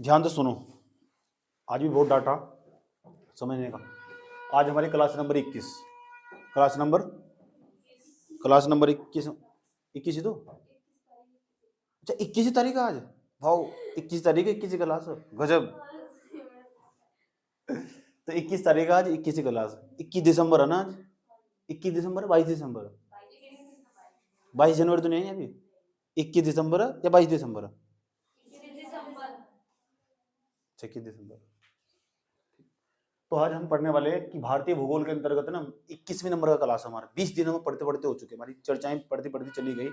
ध्यान से सुनो, आज भी बहुत डाटा समझने का। आज हमारी क्लास नंबर 21, क्लास नंबर 21, 21 ही तो। अच्छा 21 तारीख आज, भाव 21 तारीख 21 क्लास, गजब। तो 21 तारीख आज 21 क्लास, 21 दिसंबर है ना आज, 21 दिसंबर 22 दिसंबर, 22 जनवरी तो नहीं है अभी, 21 दिसंबर है या 22 दिसंबर है? 21 दिसंबर। तो आज हम पढ़ने वाले हैं कि भारतीय भूगोल के अंतर्गत ना 21वें नंबर का क्लास हमारा 20 दिनों में पढ़ते पढ़ते हो चुके, हमारी चर्चाएं पढ़ती पढ़ती चली गई।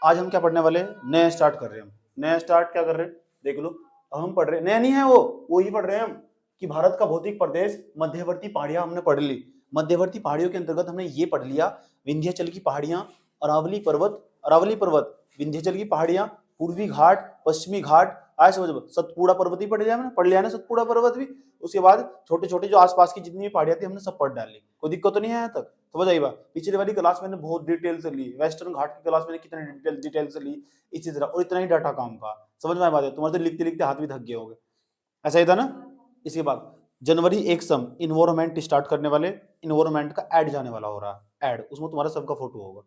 आज हम क्या पढ़ने वाले हैं? नया स्टार्ट कर रहे हैं हम। नया स्टार्ट क्या कर रहे हैं देख लो। अब हम पढ़ रहे हैं, नया नहीं है वो ही पढ़ रहे हैं हम, कि भारत का भौतिक प्रदेश मध्यवर्ती पहाड़ियां हमने पढ़ ली। मध्यवर्ती पहाड़ियों के अंतर्गत हमने ये पढ़ लिया, विंध्याचल की पहाड़ियां, अरावली पर्वत, विंध्याचल की पहाड़ियां, पूर्वी घाट, पश्चिमी घाट, आज समझ, सतपुड़ा पर्वत ही पढ़ लिया ना, सतपुड़ा पर्वत भी। उसके बाद छोटे छोटे जो आसपास की जितनी भी पहाड़ियां थी हमने सब पढ़ डाली, कोई दिक्कत तो नहीं आया तक। समझ आई बात? पिछले वाली क्लास मैंने बहुत डिटेल से ली, वेस्टर्न घाट की क्लास मैंने कितने डिटेल से ली, इसी तरह, और इतना ही डाटा काम का। समझ में आ बात है? तुम्हारे तो लिखते लिखते हाथ भी थक गए होंगे, ऐसा ही था ना। इसके बाद जनवरी एक सम इन्वायरमेंट स्टार्ट करने वाले, इन्वायरमेंट का ऐड जाने वाला हो रहा है, ऐड, उसमें तुम्हारा सबका फोटो होगा,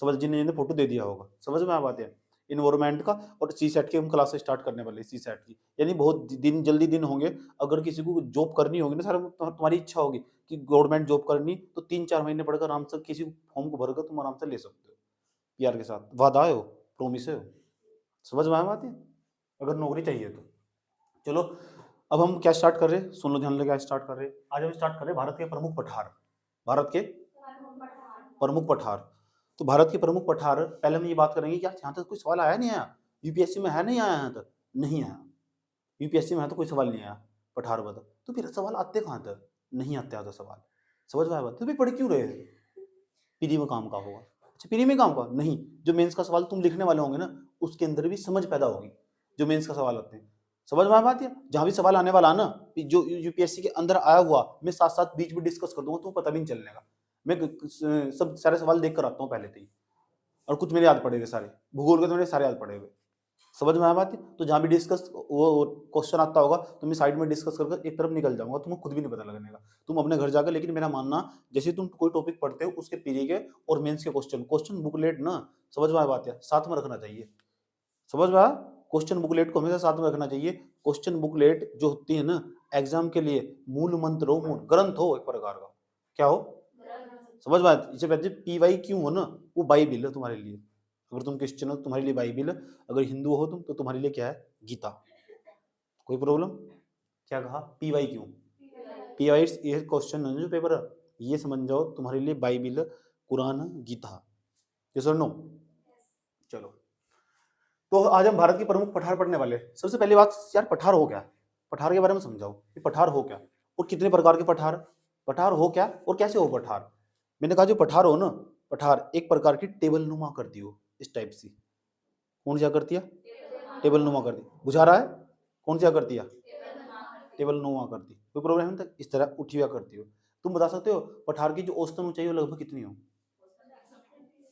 समझ, जिन्हें फोटो दे दिया होगा। समझ में आ बात है? इन्वायरमेंट का। और सी सेट की हम क्लास स्टार्ट करने वाले, सी सेट की, यानी बहुत दिन जल्दी दिन होंगे। अगर किसी को जॉब करनी होगी ना सर, तुम्हारी इच्छा होगी कि गवर्नमेंट जॉब करनी, तो 3-4 महीने पढ़कर आराम से किसी फॉर्म को भरकर तुम आराम से ले सकते हो, पीआर के साथ। वादा है हो, प्रोमिस है हो। समझ में आ बात है? अगर नौकरी चाहिए तो। चलो अब हम क्या स्टार्ट कर रहे हैं, सुन लो ध्यान लगे, क्या स्टार्ट कर रहे हैं आज? हम स्टार्ट कर रहे हैं भारत के प्रमुख पठार, भारत के प्रमुख पठार। तो भारत के प्रमुख पठार, पहले हम ये बात करेंगे कि यार यहाँ तक कोई सवाल आया नहीं आया, यूपीएससी में है नहीं आया, यहाँ तक नहीं आया, यूपीएससी में है तो कोई सवाल नहीं आया पठार बता, तो फिर सवाल आते कहाँ तक? नहीं आते आता सवाल। समझ में आया बात? तो फिर पढ़ क्यों रहे? पीरी में काम का होगा। अच्छा पीरी में काम का नहीं, जो मेंस का सवाल तुम लिखने वाले होंगे ना, उसके अंदर भी समझ पैदा होगी, जो मेंस का सवाल आते हैं। समझ में आ बात है? जहां भी सवाल आने वाला ना, जो यूपीएससी के अंदर आया हुआ, मैं साथ साथ बीच में डिस्कस कर दूंगा, तो पता भी नहीं चलने का। मैं सब सारे सवाल देख कर आता हूँ पहले से ही, और कुछ मेरे याद पड़े हुए सारे, भूगोल के तो मेरे सारे याद पड़े हुए। समझ में आ बात है? तो जहां भी डिस्कस वो क्वेश्चन आता होगा, तो मैं साइड में डिस्कस करके एक तरफ निकल जाऊंगा, तुम्हें खुद भी नहीं पता लगने का, तुम अपने घर जाकर। लेकिन मेरा मानना, जैसे तुम कोई टॉपिक पढ़ते हो, उसके पीरी के और मेंस के क्वेश्चन बुकलेट ना, समझ में आ बात है, साथ में रखना चाहिए। समझ में आया? क्वेश्चन बुकलेट को हमेशा साथ में रखना चाहिए। क्वेश्चन बुकलेट जो होती है ना, एग्जाम के लिए मूल मंत्र हो, मूल ग्रंथ हो एक प्रकार का, क्या हो, समझ में आया? इसे कहते हैं पीवाई क्यों हो ना, वो बाइबिल है तुम्हारे लिए। अगर तुम क्रिश्चियन हो तुम्हारे लिए बाइबिल है, अगर हिंदू हो तुम तो तुम्हारे लिए क्या है? गीता। कोई प्रॉब्लम? क्या कहा? पीवाई क्यों? पीवाई ये क्वेश्चन है जो पेपर है, ये समझ जाओ तुम्हारे लिए बाइबिल, कुरान, गीता। यस और नो? चलो, तो आज हम भारत के प्रमुख पठार पढ़ने वाले हैं। सबसे पहली बात यार, पठार हो क्या? पठार के बारे में समझाओ कि पठार हो क्या, और कितने प्रकार के पठार, पठार हो क्या और कैसे हो पठार। मैंने कहा जो पठार हो ना, पठार एक प्रकार की टेबल नुमा करती हो, इस टाइप सी। कौन सी आकृति है? टेबल नुमा करती, बुझा रहा है? कौन सी आकृति है? टेबल नुमा आकृति। कोई प्रॉब्लम तक इस तरह उठी हुआ करती हो। तुम बता सकते हो पठार की जो औसतन ऊंचाई हो लगभग कितनी हो?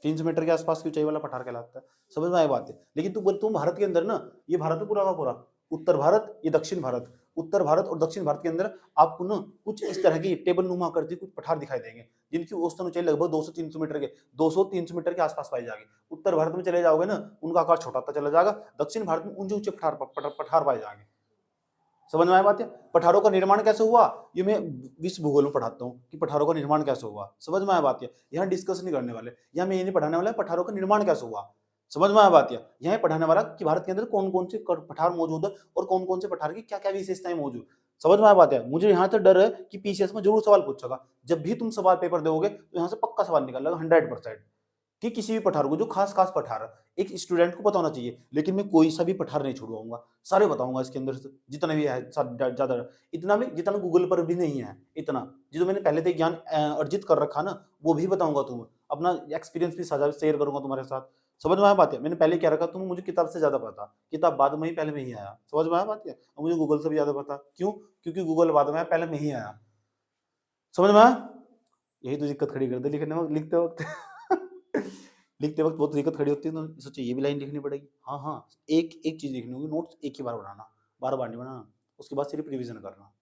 300 मीटर के आसपास की ऊंचाई वाला पठार कहलाता है। समझ में आई बात है? लेकिन तुम भारत के अंदर ना, ये भारत है पूरा का पूरा, उत्तर भारत, ये दक्षिण भारत, उत्तर भारत और दक्षिण भारत के अंदर आपको ना कुछ इस तरह की टेबल नुमा करती कुछ पठार दिखाई देंगे, जिनकी औसतन ऊंचाई लगभग 200-300 मीटर के 200-300 मीटर के आसपास पाई जाएगी। उत्तर भारत में चले जाओगे ना, उनका आकार छोटा होता चला जाएगा, दक्षिण भारत में ऊंचे ऊंचे पठार पाए जाएंगे। समझ में आया बात है? पठारों का निर्माण कैसे हुआ, ये मैं विश्व भूगोल में पढ़ाता हूँ कि पठारों का निर्माण कैसे हुआ। समझ में आया बात है? यहाँ डिस्कस नहीं करने वाले, यहाँ मैं ये नहीं पढ़ाने वाला पठारों का निर्माण कैसे हुआ। समझ में आया बात है? यहाँ पढ़ाने वाला कि भारत के अंदर कौन कौन से पठार मौजूद है और कौन कौन से पठार की क्या क्या विशेषताएं मौजूद। समझ में आया बात है? मुझे यहाँ तक डर है कि पीसीएस में जरूर सवाल पूछेगा, जब भी तुम सवाल पेपर दोगे तो यहाँ से पक्का सवाल निकलेगा 100%, कि किसी भी पठार को, जो खास खास पठार एक स्टूडेंट को पता होना चाहिए। लेकिन मैं कोई सा भी पठार नहीं छोड़वाऊंगा, सारे बताऊंगा इसके अंदर से जितना भी है, ज्यादा, इतना भी जितना गूगल पर भी नहीं है, इतना जो मैंने पहले से ज्ञान अर्जित कर रखा ना, वो भी बताऊंगा। तुम्हें अपना एक्सपीरियंस भी साझा शेयर करूंगा तुम्हारे साथ। समझ में आया बात है? मैंने पहले क्या रखा, तुम्हें मुझे किताब से ज्यादा पता, किताब बाद में ही पहले में ही आया। समझ में आया बात है? और मुझे गूगल से भी ज्यादा पता, क्यों? क्योंकि गूगल बाद में आया, पहले में ही आया। समझ में आया? यही तो दिक्कत खड़ी कर दे लिखने में, लिखते वक्त लिखते वक्त बहुत दिक्कत खड़ी होती है, तो सोचिए ये भी लाइन लिखनी पड़ेगी। हाँ हाँ, एक एक चीज लिखनी होगी, नोट्स एक ही बार बनाना, बार बार नहीं बनाना, उसके बाद सिर्फ रिवीजन करना।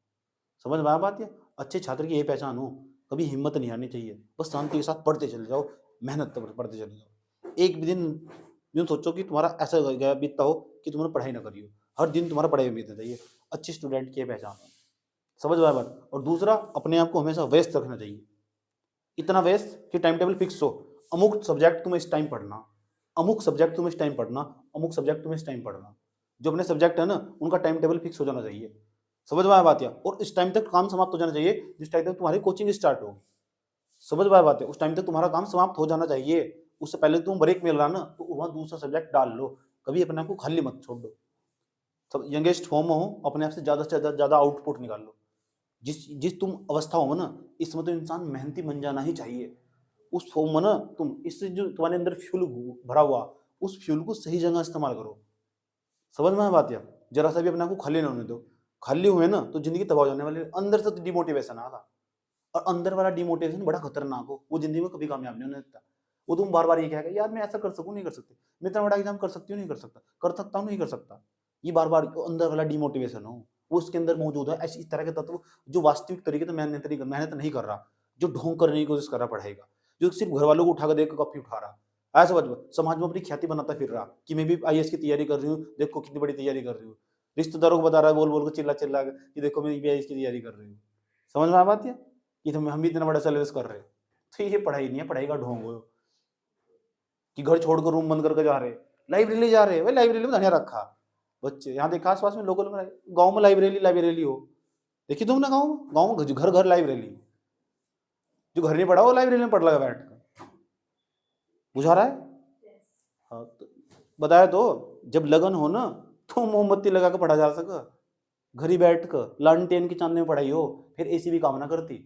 समझ में आया बात? ये अच्छे छात्र की ये पहचान हो, कभी हिम्मत नहीं हारनी चाहिए, बस शांति के साथ पढ़ते चले जाओ, मेहनत पढ़ते चले जाओ। एक भी दिन यूँ सोचो कि तुम्हारा ऐसा गया बीतता हो कि तुमने पढ़ाई ना करी हो, हर दिन तुम्हारा पढ़ाई में बीतना चाहिए। अच्छे स्टूडेंट की ये पहचान हो। समझ में आया बात? और दूसरा, अपने आप को हमेशा व्यस्त रखना चाहिए, इतना व्यस्त कि टाइम टेबल फिक्स हो, अमुक सब्जेक्ट तुम्हें इस टाइम पढ़ना, अमुक सब्जेक्ट तुम्हें इस टाइम पढ़ना, अमुक सब्जेक्ट तुम्हें इस टाइम पढ़ना। जो अपने सब्जेक्ट है ना, उनका टाइम टेबल फिक्स हो जाना चाहिए। समझ में आया बात? या और इस टाइम तक काम समाप्त हो जाना चाहिए जिस टाइम तक तुम्हारी कोचिंग स्टार्ट होगी। समझ में आया बात? है उस टाइम तक तुम्हारा काम समाप्त हो जाना चाहिए। उससे पहले तुम ब्रेक मिल रहा ना, तो वहां दूसरा सब्जेक्ट डाल लो, कभी अपने आप को खाली मत छोड़ दो। सब यंगेस्ट फॉर्म में हो, अपने आप से ज्यादा आउटपुट निकाल लो। जिस जिस तुम अवस्था हो ना, इसमें तो इंसान मेहनती बन जाना ही चाहिए। उस फॉर्म में ना तुम, इससे जो तुम्हारे अंदर फ्यूल भरा हुआ, उस फ्यूल को सही जगह इस्तेमाल करो। समझ में आया बात? या जरा सा भी अपने आप को खाली ना होने दो। खाली हुए ना तो जिंदगी तबाह हो जाने वाली है। अंदर से तो डिमोटिवेशन आएगा, और अंदर वाला डिमोटिवेशन बड़ा खतरनाक हो, वो जिंदगी में कभी कामयाब नहीं होने देता। वो तुम बार बार ये कहेगा, यार मैं ऐसा कर सकूं नहीं कर सकती, मैं इतना बड़ा एग्जाम कर सकती हूँ नहीं कर सकता, कर सकता हूँ नहीं कर सकता। ये बार बार अंदर वाला डिमोटिवेशन हो, वो उसके अंदर मौजूद है। ऐसी इस तरह के तत्व जो वास्तविक तरीके से मेहनत नहीं कर रहा, जो ढोंग करने की कोशिश कर रहा पढ़ाई का, जो सिर्फ घर वालों को उठा कर देख कॉपी उठा रहा, ऐसा समाज में अपनी ख्याति बनाता फिर रहा कि मैं भी आईएएस की तैयारी कर रही हूँ, देखो कितनी बड़ी तैयारी कर रही हूँ। रिश्तेदारों को बता रहा है बोल बोल को, चिल्ला चिल्ला कि देखो मैं आईएएस की तैयारी कर रही हूँ। समझ में आ बात? है कि हम भी इतना बड़ा सिलेबस कर रहे हैं, तो ये पढ़ाई नहीं है, पढ़ाई का ढोंग हो। कि घर छोड़कर रूम बंद करके जा रहे, लाइब्रेरी जा रहे, भाई लाइब्रेरी में धनिया रखा बच्चे। यहाँ देखा आसपास में लोकल में, गांव में लाइब्रेरी हो, देखी तुमने? गाँव में घर घर लाइब्रेरी, जो घर नहीं पढ़ा वो लाइब्रेरी में पढ़ लगा बैठ कर, बुझा रहा है? हाँ तो बताया तो, जब लगन हो ना तो मोमबत्ती लगा कर पढ़ा जा सका, घर ही बैठ कर लालटेन की चांदनी में पढ़ाई हो, फिर एसी भी काम ना करती।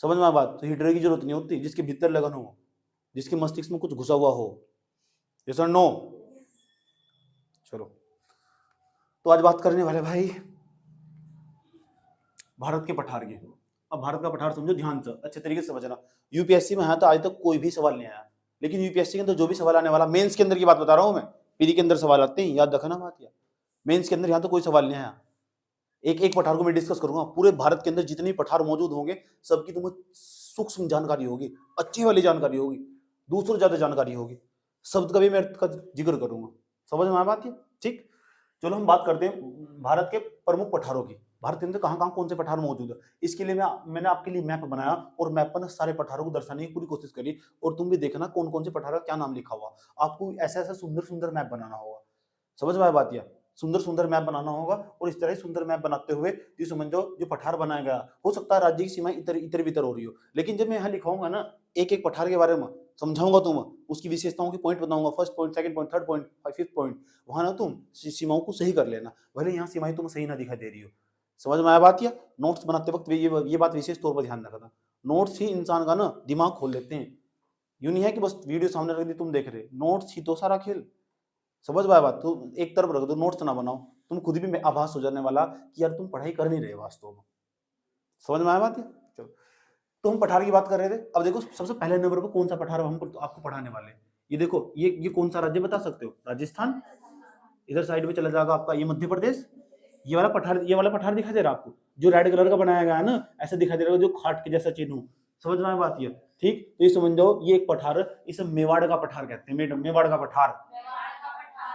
समझ में बात? तो हीटर की जरूरत नहीं होती, जिसके भीतर लगन हो, जिसके मस्तिष्क में कुछ घुसा हुआ हो। यस और नो? चलो, तो आज बात करने वाले भाई भारत के पठार की। अब भारत का पठार समझो ध्यान से, अच्छे तरीके से समझना। यूपीएससी में है तो आज तक कोई भी सवाल नहीं आया, लेकिन यूपीएससी के अंदर जो भी सवाल आने वाला, मेंस के अंदर की बात बता रहा हूं मैं, पीरी के अंदर सवाल आते हैं, याद रखना बात। या मेंस के अंदर यहाँ तो कोई सवाल नहीं आया। एक एक पठार को मैं डिस्कस करूंगा, पूरे भारत के अंदर जितने पठार मौजूद होंगे सबकी तुम्हें सूक्ष्म जानकारी होगी, अच्छी वाली जानकारी होगी, दूसरों ज्यादा जानकारी होगी, शब्द का भी मैं अर्थ का जिक्र करूंगा। समझ में आया बात? ये ठीक। चलो हम बात करते हैं भारत के प्रमुख पठारों की। भारत के अंदर कहाँ कहाँ कौन से पठार मौजूद है, इसके लिए मैंने आपके लिए मैप बनाया, और मैप पर सारे पठारों को दर्शाने की पूरी कोशिश करी। और तुम भी देखना कौन कौन से पठार का क्या नाम लिखा हुआ। आपको ऐसा ऐसा सुंदर सुंदर मैप बनाना होगा। समझ में आया बात? या सुंदर सुंदर मैप बनाना होगा, और इस तरह सुंदर मैप बनाते हुए जो समझो जो पठार बनाया गया, हो सकता है राज्य की सीमाएं इतर इतर बितर हो रही हो, लेकिन जब मैं यहाँ लिखाऊंगा ना, एक एक पठार के बारे में समझाऊंगा, तुम उसकी विशेषताओं के पॉइंट बताऊंगा, first point, second point, third point, fifth point, वहां ना तुम सीमाओं को सही कर लेना, भले यहाँ सीमाएं तुम सही ना दिखाई दे रही हो। समझ में आया बात? या नोट्स बनाते वक्त ये बात विशेष तौर पर ध्यान रखना, नोट्स ही इंसान का ना दिमाग खोल देते हैं। यूं नहीं है कि बस वीडियो सामने रख दी तुम देख रहे, नोट्स ही तो सारा खेल। समझ में आया बात? तो एक तरफ रख दो, नोट्स ना बनाओ, तुम खुद भी आभास हो जाने वाला कि यार तुम पढ़ाई कर नहीं रहे वास्तव में। समझ में आया बात? है चलो, तो हम पठार की बात कर रहे थे। अब देखो सबसे पहले नंबर पर कौन सा पठार हम आपको पढ़ाने वाले हैं। ये देखो, ये कौन सा राज्य बता सकते हो? राजस्थान। इधर साइड में चला जाएगा आपका ये मध्य प्रदेश। ये वाला पठार दिखाई दे रहा है आपको, जो रेड कलर का बनाया गया है ना, ऐसा दिखाई दे रहा है, जो खाट के जैसा चिन्ह हो। समझ में आया बात? ये ठीक। तो ये समझ जाओ, ये एक पठार, इसे मेवाड़ का पठार कहते हैं। मेवाड़ का पठार।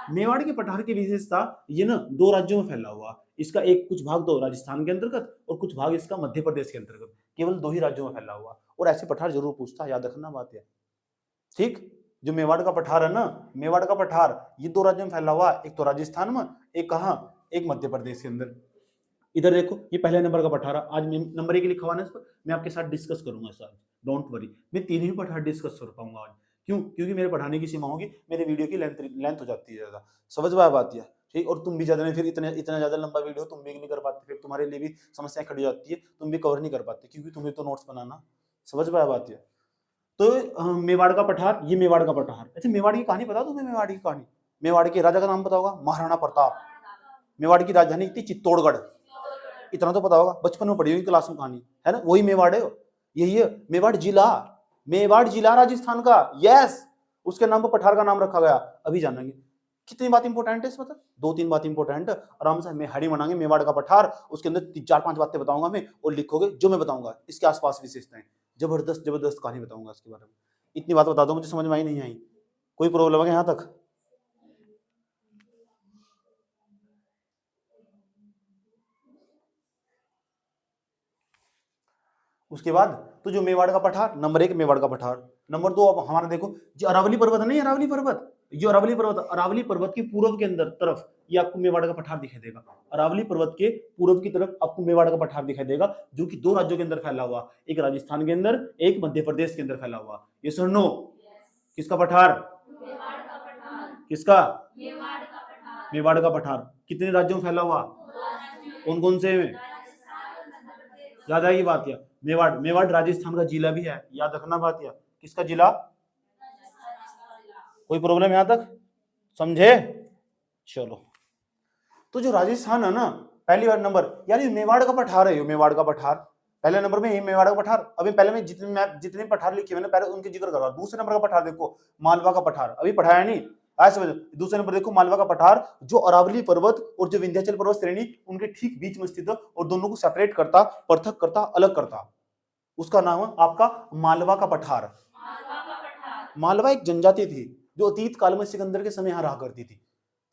मेवाड़ के पठार की विशेषता, ये ना दो राज्यों में फैला हुआ, इसका एक कुछ भाग तो राजस्थान के अंतर्गत और कुछ भाग इसका मध्य प्रदेश के अंतर्गत, केवल दो ही राज्यों में फैला हुआ। और ऐसे पठार जरूर पूछता, याद रखना बात है ठीक। जो मेवाड़ का पठार है ना, मेवाड़ का पठार ये दो राज्यों में फैला हुआ, एक तो राजस्थान में, एक कहाँ, एक मध्य प्रदेश के अंदर। इधर देखो, ये पहले नंबर का पठार, आज नंबर 1 लिखा हुआ है, मैं आपके साथ डिस्कस करूंगा सर, डोंट वरी, मैं 3 ही पठार डिस्कस कर पाऊंगा आज। क्यों? क्योंकि मेरे पढ़ाने की सीमा होगी, मेरे वीडियो की लेंथ हो जाती है ज्यादा। समझ में बात है ठीक। और तुम भी ज्यादा नहीं, फिर इतना ज्यादा लंबा वीडियो तुम भी नहीं कर पाते, फिर तुम्हारे लिए भी समस्याएं खड़ी हो जाती है, तुम भी कवर नहीं कर पाते, क्योंकि तुम्हें तो नोट्स बनाना। समझ में बात है? तो मेवाड़ का पठार, ये मेवाड़ का पठार। अच्छा, मेवाड़ की कहानी बता तुम्हें? मेवाड़ की कहानी, मेवाड़ के राजा का नाम पता होगा, महाराणा प्रताप। मेवाड़ की राजधानी थी चित्तौड़गढ़, इतना तो पता होगा, बचपन में पढ़ी हुई क्लास में कहानी है ना। वही मेवाड़ है, यही है मेवाड़ जिला। मेवाड़ जिला राजस्थान का, यस, उसके नाम पर पठार का नाम रखा गया, अभी जानेंगे। कितनी बात इंपॉर्टेंट है इसमें? दो तीन बात इंपॉर्टेंट, आराम से हमें हेडिंग बनाएंगे मेवाड़ का पठार, उसके अंदर चार पांच बातें बताऊंगा मैं और लिखोगे जो मैं बताऊंगा, इसके आसपास विशेषताएं, जबरदस्त जबरदस्त कहानी बताऊंगा इसके बारे में। इतनी बात बता दो, मुझे समझ में आई नहीं आई? कोई प्रॉब्लम है यहाँ तक? उसके बाद तो जो मेवाड़ का पठार, नंबर 1 मेवाड़ का पठार। नंबर 2 अब हमारा देखो जो अरावली पर्वत है, नहीं अरावली पर्वत, जो अरावली पर्वत के पूर्व के अंदर तरफ ये आपको मेवाड़ का पठार दिखाई देगा। अरावली पर्वत के पूर्व की तरफ आपको मेवाड़ का पठार दिखाई देगा, जो कि दो राज्यों के अंदर फैला हुआ, एक राजस्थान के अंदर, एक मध्य प्रदेश के अंदर फैला हुआ। ये सर नो, किसका पठार? किसका? मेवाड़ का पठार। कितने राज्यों में फैला हुआ? कौन कौन से में? याद आएगी बात? या मेवाड़, मेवाड़ राजस्थान का जिला भी है, याद रखना बात। या किसका जिला? कोई प्रॉब्लम यहां तक? समझे? चलो, तो जो राजस्थान है ना, पहली बार नंबर यार ये मेवाड़ का पठार है, ये मेवाड़ का पठार पहले नंबर में, ये मेवाड़ का पठार। अभी पहले में जितने पठार लिखे मैंने पहले उनके जिक्र कर रहा हूं। दूसरे नंबर का पठार देखो मालवा का पठार, अभी पढ़ाया नहीं आज समझ। दूसरे नंबर देखो मालवा का पठार, जो अरावली पर्वत और जो विंध्याचल पर्वत श्रेणी उनके ठीक बीच में स्थित है और दोनों को सेपरेट करता, पृथक करता, अलग करता, उसका नाम है आपका मालवा का पठार। मालवा एक जनजाति थी जो अतीत काल में सिकंदर के समय यहां रहा करती थी।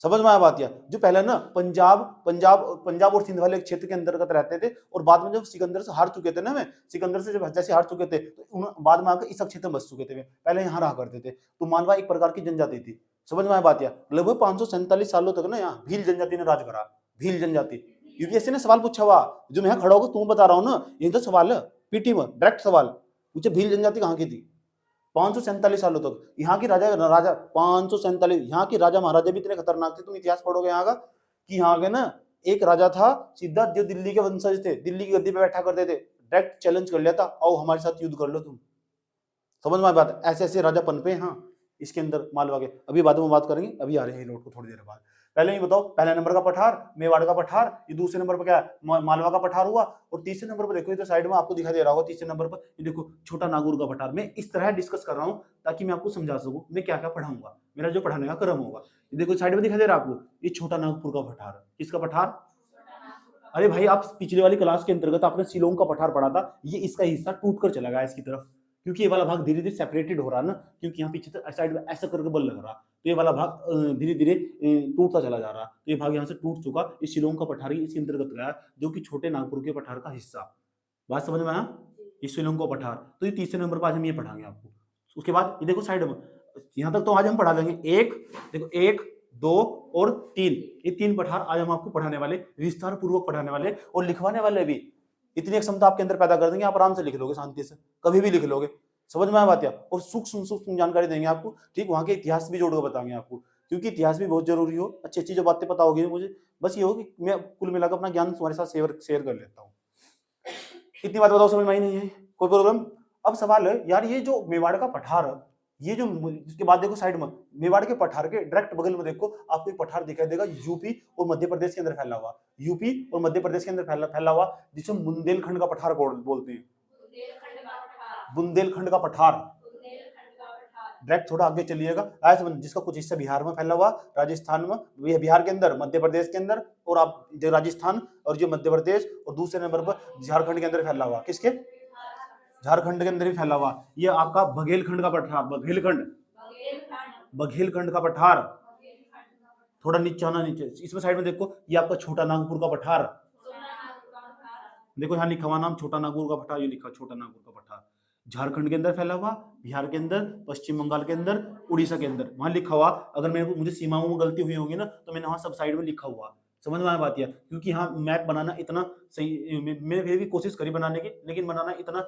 समझ में आया बात? या जो पहले ना पंजाब और सिंध वाले क्षेत्र के अंतर्गत रहते थे, और बाद में जब सिकंदर से हार चुके थे ना, वे सिकंदर से जब जैसे हार चुके थे तो बाद में आकर इस क्षेत्र में बस चुके थे, वे पहले यहाँ रहा करते थे। तो मालवा एक प्रकार की जनजाति थी। समझ में आया बात? या लगभग 547 सालों तक ना यहाँ भील जनजाति ने राज करा। भील जनजाति, यूपीएससी ने सवाल पूछा हुआ, जो मैं खड़ा होकर तुम बता रहा हूँ ना, ये तो सवाल है पीटी में, डायरेक्ट सवाल पूछे, भील जनजाति कहाँ की थी? 547 सालों तक यहाँ की राजा 547, यहाँ की राजा महाराजा भी इतने खतरनाक थे। तुम इतिहास पढ़ोगे यहाँ का, कि यहाँ के ना एक राजा था सीधा, जो दिल्ली के वंशज थे, दिल्ली की गद्दी पे बैठा करते थे, डायरेक्ट चैलेंज कर लिया था, आओ हमारे साथ युद्ध कर लो तुम। समझ में बात? ऐसे ऐसे राजा पनपे हाँ इसके अंदर मालवा के। अभी बाद में बात करेंगे, अभी आ रहे हैं नोट को थोड़ी देर बाद। पहले ही बताओ, पहले नंबर का पठार मेवाड़ का पठार, ये दूसरे नंबर पर क्या है? मालवा का पठार हुआ। और तीसरे नंबर पर देखो, ये तो साइड में आपको दिखाई दे रहा होगा, तीसरे नंबर पर ये देखो छोटा नागौर का पठार। मैं इस तरह डिस्कस कर रहा हूँ ताकि मैं आपको समझा सकूं मैं क्या क्या पढ़ाऊंगा, मेरा जो पढ़ाने का क्रम होगा। ये देखो साइड में दिखाई दे रहा है आपको, ये छोटा नागपुर का पठार। किसका पठार? अरे भाई, आप पिछले वाली क्लास के अंतर्गत आपने शिलोंग का पठार पढ़ा था, ये इसका हिस्सा टूट कर चला गया इसकी तरफ, क्योंकि ये वाला भाग धीरे धीरे सेपरेटेड हो रहा है ना, क्योंकि यहाँ पीछे साइड में ऐसा करके बल लग रहा, तो ये वाला भाग धीरे धीरे टूटता चला जा रहा। तो ये भाग यहाँ से टूट चुका, ये शिलोंग का पठार इसके अंतर्गत गया, जो कि छोटे नागपुर के पठार का हिस्सा। बात समझ में आया? ये शिलोंग का पठार। तो ये तीसरे नंबर पर आज हम ये पढ़ाएंगे आपको। उसके बाद ये देखो साइड में, यहाँ तक तो आज हम पढ़ा देंगे। एक देखो, 1 2 और 3, ये 3 पठार आज हम आपको पढ़ाने वाले, विस्तार पूर्वक पढ़ाने वाले और लिखवाने वाले भी। इतनी क्षमता आपके अंदर पैदा कर देंगे, आप आराम से लिख लोगे, शांति से कभी भी लिख लोगे। समझ में आया बात? या और सूक्ष्म जानकारी देंगे आपको, ठीक? वहां के इतिहास भी जोड़कर बताएंगे आपको, क्योंकि इतिहास भी बहुत जरूरी हो। अच्छी अच्छी जो बातें पता होगी मुझे, बस ये हो कि मैं कुल मिलाकर अपना ज्ञान तुम्हारे साथ शेयर कर लेता हूँ। इतनी बात बताओ, समझ में आई नहीं है? कोई प्रॉब्लम? अब सवाल है यार, ये जो मेवाड़ का पठार, ये जो इसके बाद देखो साइड में मेवाड़ के पठार के डायरेक्ट बगल में देखो आपको एक पठार दिखाई देगा, यूपी और मध्य प्रदेश के अंदर फैला हुआ, यूपी और मध्य प्रदेश के अंदर फैला हुआ, जिसे बुंदेलखंड का पठार बोलते हैं। बुंदेलखंड का पठार। डायरेक्ट थोड़ा आगे चलिएगा, जिसका कुछ हिस्सा बिहार में फैला हुआ, राजस्थान में, बिहार के अंदर, मध्य प्रदेश के अंदर, और आप जो राजस्थान और जो मध्य प्रदेश, और दूसरे नंबर पर झारखंड के अंदर फैला हुआ। किसके? झारखंड के अंदर ही फैला हुआ। ये आपका बघेलखंड का पठार, बघेलखंड का पठार। थोड़ा नीचे आना, नीचे इसमें साइड में देखो, ये आपका छोटा नागपुर का पठार। देखो यहाँ लिखा हुआ नाम छोटा नागपुर का पठार, ये लिखा छोटा नागपुर का पठार। झारखंड के अंदर फैला हुआ, बिहार के अंदर, पश्चिम बंगाल के अंदर, उड़ीसा के अंदर, वहां लिखा हुआ। अगर मुझे सीमाओं में गलती हुई होगी ना, तो मैंने वहां सब साइड में लिखा हुआ। समझ में आया बात? या क्योंकि यहाँ मैप बनाना इतना सही, मैंने फिर भी कोशिश करी बनाने की, लेकिन बनाना इतना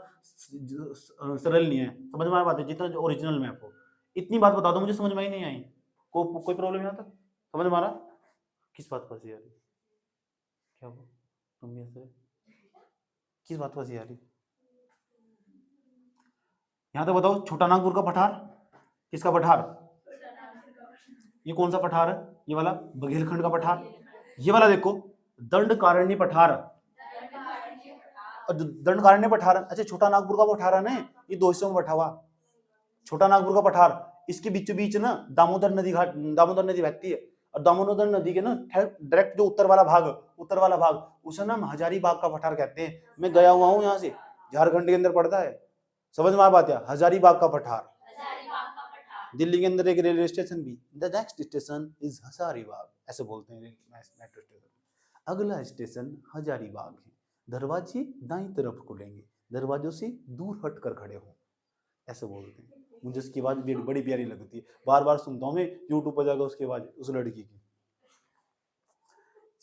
सरल नहीं है। समझ में आया बात है? जितना जो ओरिजिनल मैप हो। इतनी बात बता दो, मुझे समझ में ही नहीं आई। कोई प्रॉब्लम यहाँ तक? समझ में आ रहा? किस बात फंसी यार? क्या हुआ? तुम ऐसे किस बात फंसी यार? यहाँ तो बताओ, छोटा नागपुर का पठार, किसका पठार? ये कौन सा पठार है? ये वाला बघेलखंड का पठार। ये वाला देखो दंडकारण्य पठार, दंडकारण्य पठार। अच्छा, छोटा नागपुर का पठार है ना, ये 2 हिस्सों में बटा हुआ। छोटा नागपुर का पठार, इसके बीचों बीच ना दामोदर नदी बहती है, और दामोदर नदी के ना डायरेक्ट जो उत्तर वाला भाग उसे ना हम हजारीबाग का पठार कहते हैं। मैं गया हुआ हूँ, यहाँ से झारखंड के अंदर पड़ता है। समझ में आ बात है? हजारीबाग का पठार, दिल्ली के अंदर एक रेलवे स्टेशन भी, the next station is Hazaribagh, ऐसे बोलते हैं मेट्रो स्टेशन। अगला स्टेशन हजारीबाग है, दरवाजे दाईं तरफ खुलेंगे, दरवाजों से दूर हट कर खड़े हो, ऐसे बोलते हैं। मुझे उसकी आवाज बड़ी प्यारी लगती है, बार बार सुनता हूँ मैं यूट्यूब पर जाकर उसकी आवाज, उस लड़की की।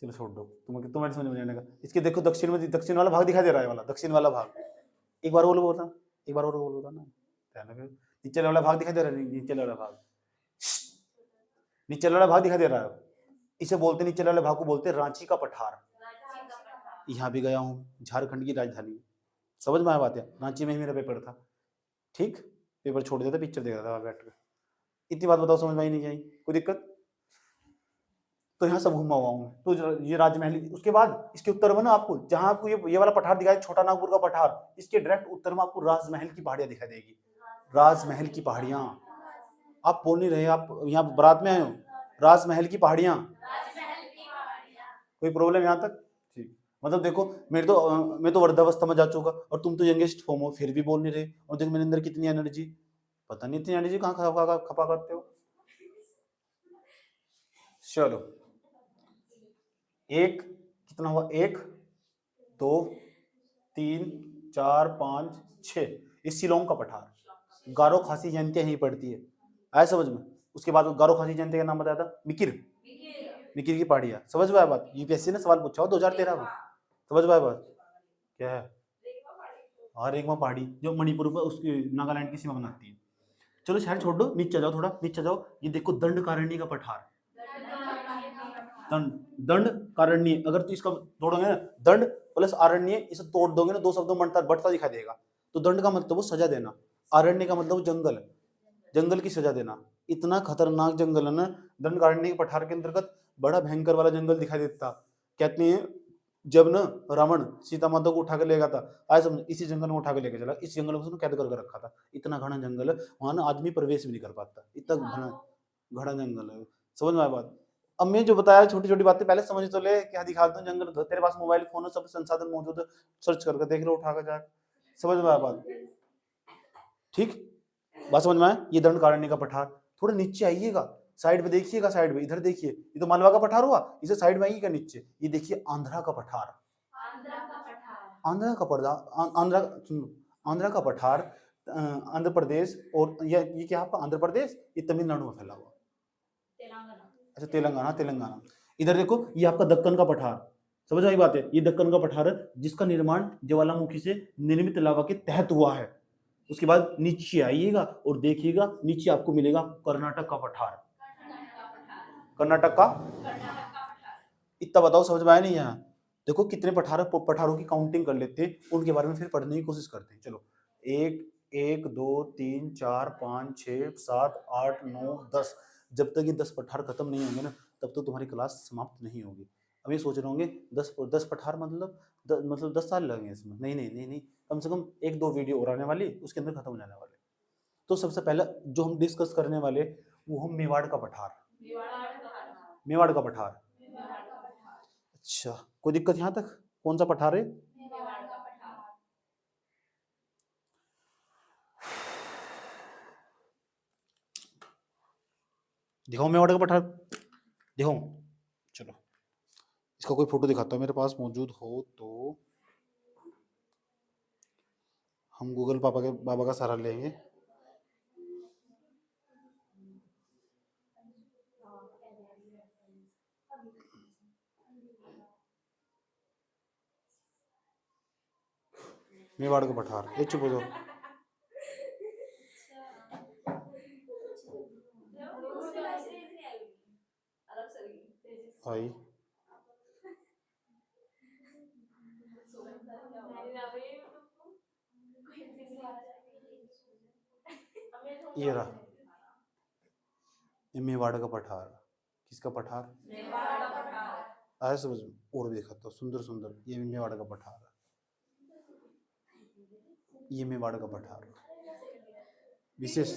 चलो छोड़ दो, तुम्हारे समझ में नहीं आएगा। इसके देखो दक्षिण वाला भाग दिखाई दे रहा है, वाला दक्षिण वाला भाग, एक बार बोलो बोलता, एक बार और बोलो ना, नीचे वाला भाग दिखाई दे रहा है, नीचे वाला भाग, नीचे वाला भाग दिखाई दे रहा है, इसे बोलते, नीचे वाले भाग को बोलते रांची का पठार। यहाँ भी गया हूँ, झारखंड की राजधानी, समझ में आया बात है? रांची में ही मेरा पेपर था, ठीक, पेपर छोड़ दिया था, पिक्चर देख रहा था बैठ कर। इतनी बात बताओ, समझ में आई नहीं आई? कोई दिक्कत? तो यहाँ सब घूमा हुआ हूँ। तो ये राजमहल, उसके बाद इसके उत्तर में ना आपको, जहाँ आपको ये वाला पठार दिखाई, छोटा नागपुर का पठार, इसके डायरेक्ट उत्तर में आपको राजमहल की पहाड़ियां दिखाई देगी। राजमहल की पहाड़ियां, आप बोल नहीं रहे, आप यहाँ बारात में आए हो, राजमहल की पहाड़ियां, कोई प्रॉब्लम यहाँ तक? ठीक, मतलब देखो मैं तो वृद्धावस्था में जा चुका और तुम तो यंगेस्ट फॉर्म हो, फिर भी बोल नहीं रहे। और देखो मेरे अंदर कितनी एनर्जी, पता नहीं इतनी एनर्जी कहाँ खपा करते हो। चलो, एक कितना हुआ, 1 2 3 4 5 6, इस शिलोंग का पठार, गारो खासी जयंती यहीं पड़ती है, आया समझ में? उसके बाद गारो खासी जयंती का नाम बताया था मिकिर, मिकिर की पहाड़ियां, समझ में आया बात? यूपीएससी ने सवाल पूछा हो 2013 में, समझ में आया बात? क्या है? और रेंगमा पहाड़ी जो मणिपुर में उसकी नागालैंड की सीमा बनाती है। चलो शहर छोड़ दो, नीचे जाओ, थोड़ा नीचे जाओ, ये देखो दंडकारण्य का पठार, दंड कारण्य, अगर तो इसका तोड़ोगे ना, दंड प्लस आरण्य, इसे तोड़ दोगे ना, दो शब्दों में बढ़ता दिखाई देगा। तो दंड का मतलब वो सजा देना, आरण्य का मतलब जंगल, जंगल की सजा देना। इतना खतरनाक जंगल है ना दंडकारण्य के पठार के अंतर्गत, बड़ा भयंकर वाला जंगल दिखाई देता। कहते हैं जब ना रावण सीता माता को उठा के ले गया था, आज समझ इसी जंगल में उठा के लेके चला, इस जंगल में उसने कैद करके रखा था। इतना घना जंगल है, वहां ना आदमी प्रवेश भी नहीं कर पाता, इतना घना जंगल है। समझ में आया बात? अब मैं जो बताया छोटी छोटी बातें पहले समझ तो ले, क्या दिखाता हूँ जंगल, तेरे पास मोबाइल फोन सब संसाधन मौजूद है, सर्च करके देख लो, उठा कर जाकर, समझ में आया बात? ठीक, बात समझ में आया? ये दंडकारण्य का पठार। थोड़ा नीचे आइएगा, साइड में देखिएगा, साइड में इधर देखिए, ये तो मालवा का पठार हुआ, इसे साइड में आइएगा नीचे, ये देखिए आंध्रा का पठार, आंध्रा का पर्दा, आंध्रा का पठार, आंध्र प्रदेश, और ये क्या आपका आंध्र प्रदेश, ये तमिलनाडु में फैला हुआ, अच्छा तेलंगाना। इधर देखो ये आपका दक्कन का पठार, समझ आई बात है? ये दक्कन का पठार है जिसका निर्माण ज्वालामुखी से निर्मित लावा के तहत हुआ है। उसके बाद नीचे आइएगा और देखिएगा, नीचे आपको मिलेगा कर्नाटक का पठार, कर्नाटक का। इतना बताओ समझ में आया नहीं? यहाँ देखो कितने पठारों की काउंटिंग कर लेते हैं, उनके बारे में फिर पढ़ने की कोशिश करते हैं। चलो, 1 2 3 4 5 6 7 8 9 10, जब तक ये 10 पठार खत्म नहीं होंगे ना, तब तो तुम्हारी क्लास समाप्त नहीं होगी। अब ये सोच रहे होंगे 10 पठार मतलब 10 साल लगेंगे इसमें। नहीं, कम से कम 1-2 वीडियो और आने वाली, उसके अंदर खत्म हो जाने वाले। तो सबसे पहले जो हम डिस्कस करने वाले वो हम मेवाड़ का पठार, मेवाड़ का पठार। अच्छा, कोई दिक्कत यहाँ तक? कौन सा पठार है? दिखाओ मेवाड़ का पठार, दिखाओ। चलो इसका कोई फोटो दिखाता हूँ, मेरे पास मौजूद हो तो। हम गूगल बाबा का सहारा लेंगे। मेवाड़ का पठार, ये चुप हो जाओ भाई। ये रहा, ये मेवाड़ का पठार। किसका पठार? आया समझ में? और भी दिखाता हूँ सुंदर सुंदर, ये भी मेवाड़ का पठार, ये मेवाड़ का पठार विशेष।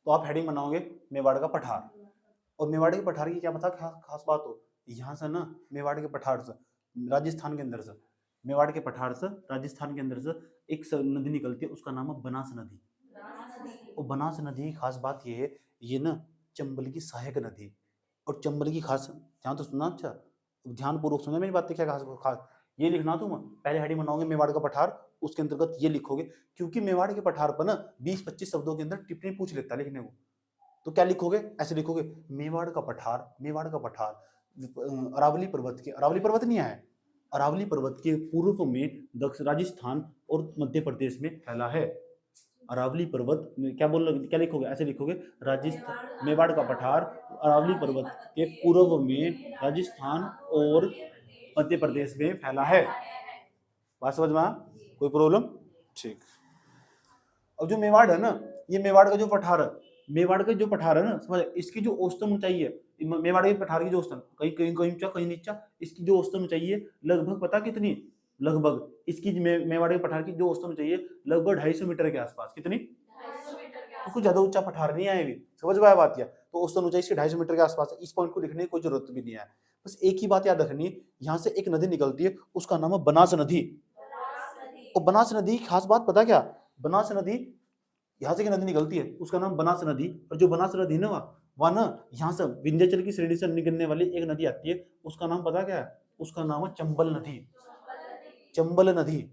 तो आप हेडिंग बनाओगे मेवाड़ का पठार। और मेवाड़ के पठार की क्या बता खास बात हो, यहाँ से ना मेवाड़ के पठार से राजस्थान के अंदर से, मेवाड़ के पठार से राजस्थान के अंदर से एक नदी निकलती है, उसका नाम है बनास नदी। और बनास नदी की खास बात ये है, ये ना चंबल की सहायक नदी। और चंबल की खास, ध्यान तो सुनना, अच्छा ध्यान पूर्वक सुनना मेरी बात, क्या खास ये लिखना तुम पहले हेडिंग बनाओगे मेवाड़ का पठार, उसके अंतर्गत ये लिखोगे, क्योंकि मेवाड़ के पठार पर ना 20-25 शब्दों के अंदर टिप्पणी पूछ लेता है लिखने को। तो क्या लिखोगे, ऐसे लिखोगे मेवाड़ का पठार, मेवाड़ का पठार अरावली पर्वत के, अरावली पर्वत नहीं है, अरावली पर्वत के पूर्व में दक्षिण राजस्थान और मध्य प्रदेश में फैला है। अरावली पर्वत क्या क्या लिखोगे, ऐसे लिखोगे राजस्थान, मेवाड़ का पठार अरावली पर्वत के पूर्व में राजस्थान और मध्य प्रदेश में फैला है। बात समझ में, कोई प्रॉब्लम? ठीक। अब जो मेवाड़ है ना, ये मेवाड़ का जो पठार है, मेवाड़ का जो पठार है ना, समझ, इसकी जो औसतन ऊंचाई है, मेवाड़ के पठार की जो औसतन, कहीं कहीं कहीं ऊंचा कहीं नीचा, इसकी जो औसतन ऊंचाई है लगभग पता कितनी, लगभग इसकी मेवाड़ के पठार की जो औसतन ऊंचाई है लगभग 250 मीटर के आसपास। कितनी? तो कुछ ज्यादा ऊंचा पठार नहीं है, भी समझ में आया बात? या तो औसतन ऊंचाई इसकी 250 मीटर के आसपास है। इस पॉइंट को लिखने की कोई जरूरत भी नहीं है, बस एक ही बात याद रखनी है, यहाँ से एक नदी निकलती है, उसका नाम है बनास नदी। और बनास नदी खास बात पता क्या, बनास नदी यहाँ से नदी निकलती है, उसका नाम बनास नदी। और जो बनास नदी ना वह ना यहाँ से विंध्याचल की श्रेणी से निकलने वाली एक नदी आती है, उसका नाम पता क्या है, उसका नाम है चंबल नदी। चंबल नदी।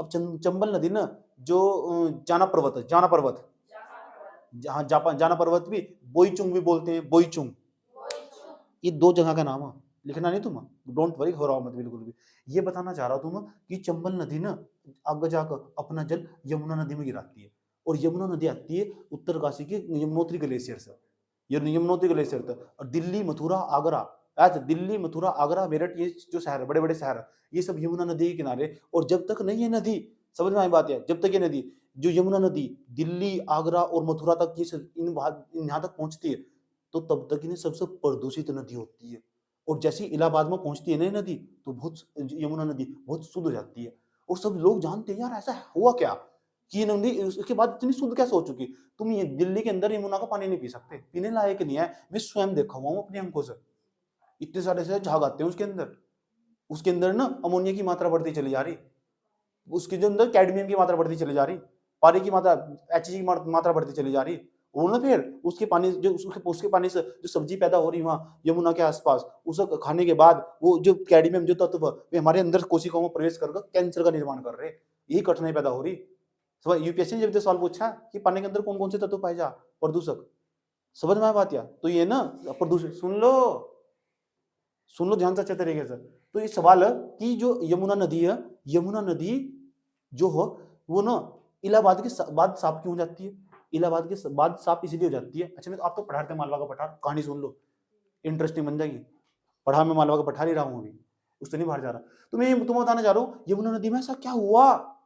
अब चंबल नदी ना जो जाना पर्वत है, जाना पर्वत, जहाँ जाना पर्वत भी बोईचुंग भी बोलते हैं, बोईचुंग, ये दो जगह का नाम है, लिखना नहीं तुम, डोंट वरी, घबराओ मत बिल्कुल भी। ये बताना चाह रहा हूं तुम कि चंबल नदी ना आगे जाकर अपना जल यमुना नदी में गिराती है। और यमुना नदी आती है उत्तरकाशी के यमुनोत्री ग्लेशियर से, ये यमुनोत्री ग्लेशियर तक। और दिल्ली, मथुरा, आगरा, ऐसे दिल्ली, मथुरा, आगरा, मेरठ, ये जो शहर है, बड़े बड़े शहर, ये सब यमुना नदी के किनारे। और जब तक नहीं है नदी, समझ में आई बात है, जब तक ये नदी, जो यमुना नदी दिल्ली, आगरा और मथुरा तक ये यहाँ तक पहुंचती है, तो तब तक इन्हें सबसे प्रदूषित नदी होती है। और जैसे इलाहाबाद में पहुंचती है ना नदी, तो बहुत, यमुना नदी बहुत शुद्ध हो जाती है। और सब लोग जानते हैं यार ऐसा हुआ क्या कि नदी उसके बाद इतनी शुद्ध कैसे हो चुकी। तुम ये दिल्ली के अंदर यमुना का पानी नहीं पी सकते, पीने लायक नहीं है, मैं स्वयं देखा हुआ हूँ अपनी आंखों से, इतने सारे से झाग आते हैं उसके अंदर। उसके अंदर ना अमोनिया की मात्रा बढ़ती चली जा रही, उसके अंदर कैडमियम की मात्रा बढ़ती चली जा रही, पानी की मात्रा, एच की मात्रा बढ़ती चली जा रही। और ना फिर उसके पानी, जो उसके पानी से जो सब्जी पैदा हो रही वहाँ यमुना के आसपास, उसे खाने के बाद वो जो कैडमियम जो तत्व वे हमारे अंदर कोशिकाओं में प्रवेश कर कैंसर का निर्माण कर रहे, यही कठिनाई पैदा हो रही। यूपीएससी ने जब सवाल पूछा कि पानी के अंदर कौन कौन से तत्व पाए जा, प्रदूषक, समझ में आया बात? या तो ये ना प्रदूषण, सुन लो ध्यान से अच्छे तरीके से। तो ये सवाल है कि जो यमुना नदी है, यमुना नदी जो हो वो ना इलाहाबाद के बाद साफ क्यों हो जाती है, इलाहाबाद के बाद साफ इसलिए हो जाती है। अच्छा, मैं आप तो पढ़ाते मालवा का पठार, कहानी सुन लो, इंटरेस्टिंग बन जाएगी। पढ़ा मैं मालवा का पठार ही रहा हूँ अभी, उससे नहीं बाहर जा रहा। तो मैं तुम्हें बताना चाह रहा हूँ यमुना नदी में ऐसा क्या हुआ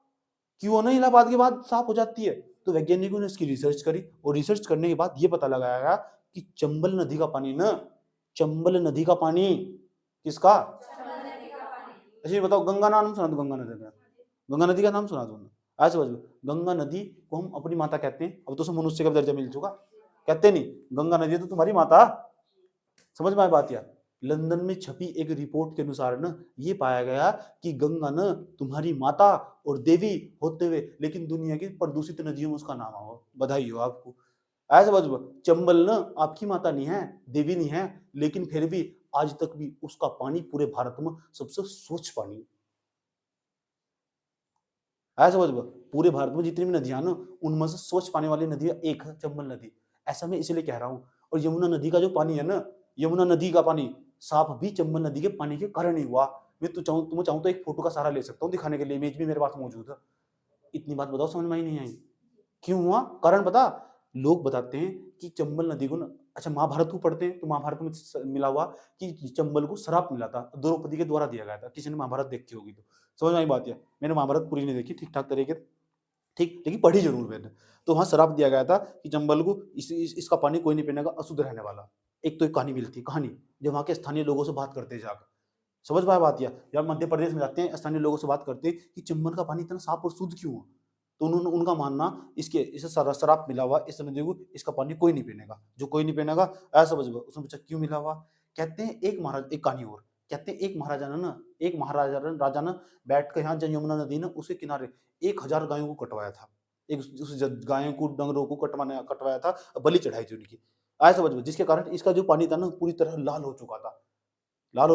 कि वो ना इलाहाबाद के बाद साफ हो जाती है। तो वैज्ञानिकों ने इसकी रिसर्च करी, और रिसर्च करने के बाद ये पता लगाया गया कि चंबल नदी का पानी ना, चंबल नदी का पानी किसका, अच्छा ये बताओ, गंगा नाम सुना दो, गंगा नदी का, गंगा नदी का नाम सुना दो, ऐसे बस, गंगा नदी को हम अपनी माता कहते हैं। अब तो सब मनुष्य का दर्जा मिल चुका, कहते नहीं, गंगा नदी तो तुम्हारी माता, समझ में आए बात? यार लंदन में छपी एक रिपोर्ट के अनुसार ना ये पाया गया कि गंगा न तुम्हारी माता और देवी होते हुए लेकिन दुनिया की प्रदूषित नदियों में उसका नाम हो, बधाई हो आपको। ऐसे बस, चंबल न आपकी माता नहीं है, देवी नहीं है, लेकिन फिर भी आज तक भी उसका पानी पूरे भारत में सबसे स्वच्छ पानी। ऐसा समझ, पूरे भारत में जितनी भी नदियां ना उनमें से स्वच्छ पानी वाली नदी एक है चंबल नदी। ऐसा मैं इसलिए कह रहा हूं। और यमुना नदी का जो पानी है ना, यमुना नदी का पानी साफ भी चंबल नदी के पानी के कारण ही हुआ। मैं तो तुम्हें चाहूं तो एक फोटो का सहारा ले सकता हूँ दिखाने के लिए, इमेज भी मेरे पास मौजूद है। इतनी बात बताओ समझ में ही नहीं आई, क्यों हुआ? कारण पता, लोग बताते हैं कि चंबल नदी को ना, अच्छा महाभारत को पढ़ते हैं तो महाभारत में मिला हुआ कि चंबल को श्राप मिला था, द्रौपदी के द्वारा दिया गया था। किसी ने महाभारत देखी होगी तो समझ में आई बात। है मैंने महाभारत पूरी नहीं देखी ठीक ठाक तरीके, ठीक, लेकिन पढ़ी जरूर मैंने। तो वहां श्राप दिया गया था कि चंबल को इसका पानी कोई नहीं पीनेगा, अशुद्ध रहने वाला। एक तो एक कहानी मिलती है, कहानी जब वहां के स्थानीय लोगों से बात करते जाकर, समझ पाए बात? या मध्य प्रदेश में जाते हैं, स्थानीय लोगों से बात करते हैं कि चंबल का पानी इतना साफ और शुद्ध क्यों है, तो उन्होंने उनका मानना इसे शराब मिला हुआ, इस नदी को इसका पानी कोई नहीं पीनेगा, जो कोई नहीं पीनेगा ऐसा समझ। उसने पूछा क्यों मिला हुआ? कहते हैं एक कहानी और, कहते हैं एक महाराजा ने राजा ने बैठ कर यहाँ यमुना नदी ने उसके किनारे 1000 गायों को कटवाया था, एक उस गायों को डंगरों को कटवाया था, बलि चढ़ाई थी उनकी, ऐसा समझ, जिसके कारण इसका जो पानी था ना पूरी तरह लाल हो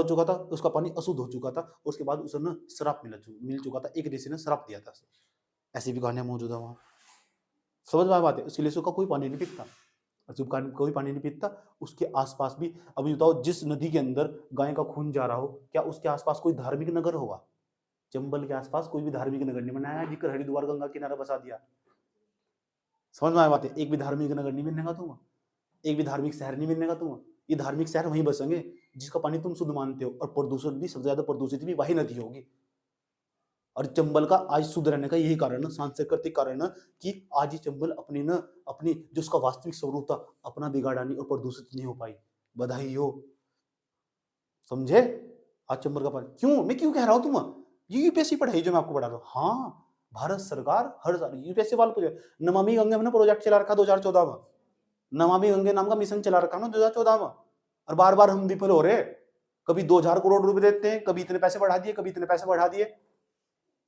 चुका था, उसका पानी अशुद्ध हो चुका था। उसके बाद उसे ना श्राप मिल चुका था, एक ऋषि ने श्राप दिया था। ऐसी भी कहानियां मौजूद है वहां। समझ में बात है? उसके लिए उसका कोई पानी नहीं पीता, और जब कोई पानी नहीं पीता उसके आसपास भी, अभी बताओ जिस नदी के अंदर गाय का खून जा रहा हो, क्या उसके आसपास कोई धार्मिक नगर होगा? चंबल के आसपास कोई भी धार्मिक नगर नहीं बनाया, जिक्र हरिद्वार गंगा किनारा बसा दिया। समझ में आया बात है? एक भी धार्मिक नगर नहीं मिलने का तुम, एक भी धार्मिक शहर नहीं मिलने का तुम। ये धार्मिक शहर वहीं बसेंगे जिसका पानी तुम शुद्ध मानते हो, और प्रदूषण भी सबसे ज्यादा प्रदूषित भी वही नदी होगी। और चंबल का आज शुद्ध रहने का यही कारण है, सांस्कृतिक कारण है कि आज ये चंबल अपनी जो उसका वास्तविक स्वरूप था अपना बिगाड़ा नहीं और प्रदूषित नहीं हो पाई। बधाई हो। समझे? आज चंबल का पानी मैं क्यों कह रहा हूं, तुम ये यूपीएससी पढ़ाई जो मैं आपको पढ़ा रहा हूँ। हाँ, भारत सरकार हर साल यूपीएससी वाले पूछे, नमामि गंगे में प्रोजेक्ट चला रखा 2014 में, नमामि गंगे नाम का मिशन चला रखा ना 2014 में, और बार बार हम विफल हो रहे। कभी 2000 करोड़ रुपए देते हैं, कभी इतने पैसे बढ़ा दिए, कभी इतने पैसे बढ़ा दिए।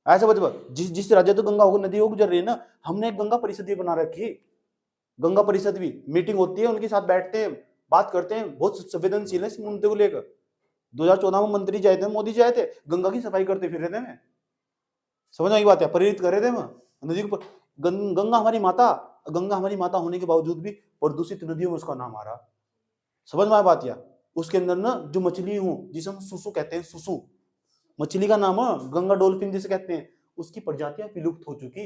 ऐसे जिस राज्य तो गंगा नदी हो गुजर रही है ना, हमने एक गंगा परिषद भी बना रखी। गंगा परिषद भी मीटिंग होती है, उनके साथ बैठते हैं, बात करते हैं, बहुत संवेदनशील है इस मुद्दे को लेकर। 2014 में मंत्री जाए थे, मोदी जाए थे, गंगा की सफाई करते फिर रहे थे। मैं समझ आई बात है? प्रेरित कर रहे थे मैं नदी को। गंगा हमारी माता होने के बावजूद भी प्रदूषित नदियों में उसका नाम आ रहा। समझ में आया बात? या उसके अंदर ना जो मछली हूं जिसे हम सुसु कहते हैं, सुसु मछली का नाम है, गंगा डॉल्फिन जिसे कहते हैं, उसकी प्रजातियां विलुप्त हो चुकी।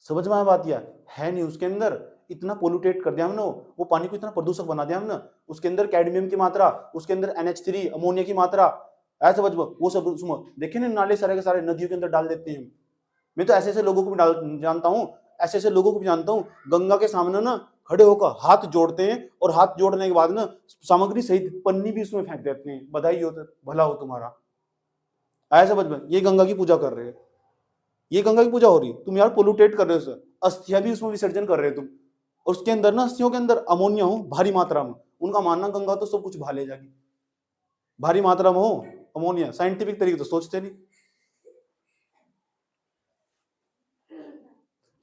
समझ में आया बात? या है नहीं उसके अंदर, इतना पोल्यूटेट कर दिया हमने, वो पानी को इतना प्रदूषक बना दिया हमने। उसके अंदर कैडमियम की मात्रा, उसके अंदर NH3 अमोनिया की मात्रा, ऐसे वो सब देखे ना, नाले सारे के सारे नदियों के अंदर डाल देते हैं। मैं तो ऐसे लोगों को भी जानता हूँ, गंगा के सामने ना खड़े होकर हाथ जोड़ते हैं, और हाथ जोड़ने के बाद ना सामग्री सहित पन्नी भी उसमें फेंक देते हैं। बधाई हो, भला हो तुम्हारा। ऐसा ये गंगा की पूजा कर रहे हैं, ये गंगा की पूजा हो रही, तुम यार पोल्यूटेट कर रहे हो। अस्थियां भी उसमें विसर्जन कर रहे हो तुम, और उसके अंदर ना अस्थियों के अंदर अमोनिया हो भारी मात्रा में। उनका मानना गंगा तो सब कुछ भा ले जाएगी, भारी मात्रा में हो अमोनिया। साइंटिफिक तरीके तो सोचते नहीं।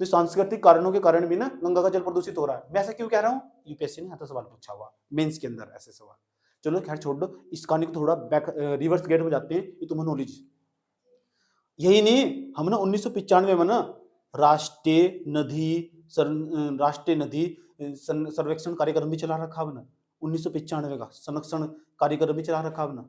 तो सांस्कृतिक कारणों के कारण भी ना गंगा का जल प्रदूषित हो रहा है। मैं ऐसा क्यों कह रहा हूँ? यूपीएससी ने आता सवाल पूछा हुआ मेंस के अंदर ऐसे सवाल। चलो खैर छोड़ दो, इस कहानी को थोड़ा बैक रिवर्स गेट में जाते हैं, ये तुम्हें नॉलेज। यही नहीं, हमने 1995 में ना राष्ट्रीय नदी सर्वेक्षण कार्यक्रम भी चला रखा हमने। 1995 का संरक्षण कार्यक्रम भी चला रखा हमने,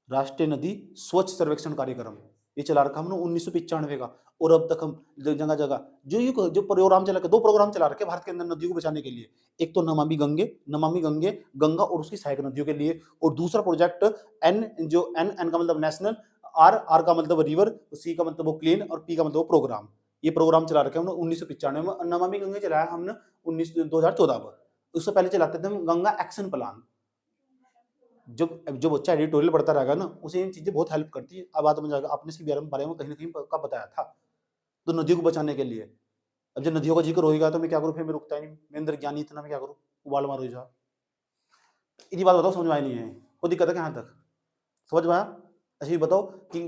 राष्ट्रीय नदी स्वच्छ सर्वेक्षण कार्यक्रम ये चला रखा हमने 1995 का। और अब तक हम जगह जगह जो प्रोग्राम चला, 2 प्रोग्राम चला रखे भारत के अंदर नदियों को बचाने के लिए। एक तो नमामि गंगे गंगा और उसकी सहायक नदियों के लिए, और दूसरा प्रोजेक्ट एन का मतलब नेशनल, आर का मतलब रिवर, सी का मतलब वो क्लीन, और पी का मतलब प्रोग्राम। ये प्रोग्राम चला रखे हमने 1995 में। नमामि गंगे चलाया हमने 2014 में। उससे पहले चलाते थे हम गंगा एक्शन प्लान। जो बच्चा एडिटोरियल पढ़ता रहेगा ना, उसे इन चीजें बहुत हेल्प करती है। अब बात में जाएगा, आपने इसके बारे में कहीं ना कहीं कब बताया था, तो नदियों को बचाने के लिए। अब जब नदियों का जिक्र होगा तो मैं क्या करूँ, फिर मैं रुकता ही नहीं, मैं अंदर ज्ञानी इतना, मैं क्या करूँ, उबाल मारो जा। इतनी बात बताओ, समझ में आई नहीं है? कोई दिक्कत है यहाँ तक? समझ में आया? अच्छा ये बताओ कि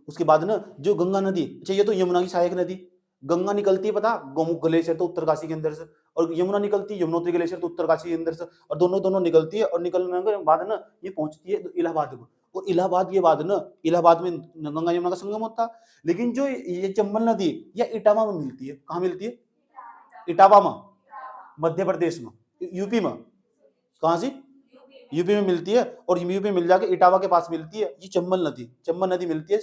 उसके बाद ना जो गंगा नदी, अच्छा ये तो यमुना की सहायक नदी, गंगा निकलती है पता, गोमुख ग्लेशियर तो उत्तरकाशी के अंदर से, और यमुना निकलती है यमुनोत्री ग्लेशियर तो उत्तरकाशी के अंदर से, और दोनों निकलती है, और निकलने के बाद ना ये पहुंचती है इलाहाबाद में। और इलाहाबाद में गंगा यमुना का संगम होता है। लेकिन जो ये चंबल नदी या इटावा में मिलती है, कहाँ मिलती है? इटावा में, मध्य प्रदेश में, यूपी में। कहाँ से? यूपी में मिलती है, और यूपी में मिल जाके इटावा के पास मिलती है ये चंबल नदी मिलती है।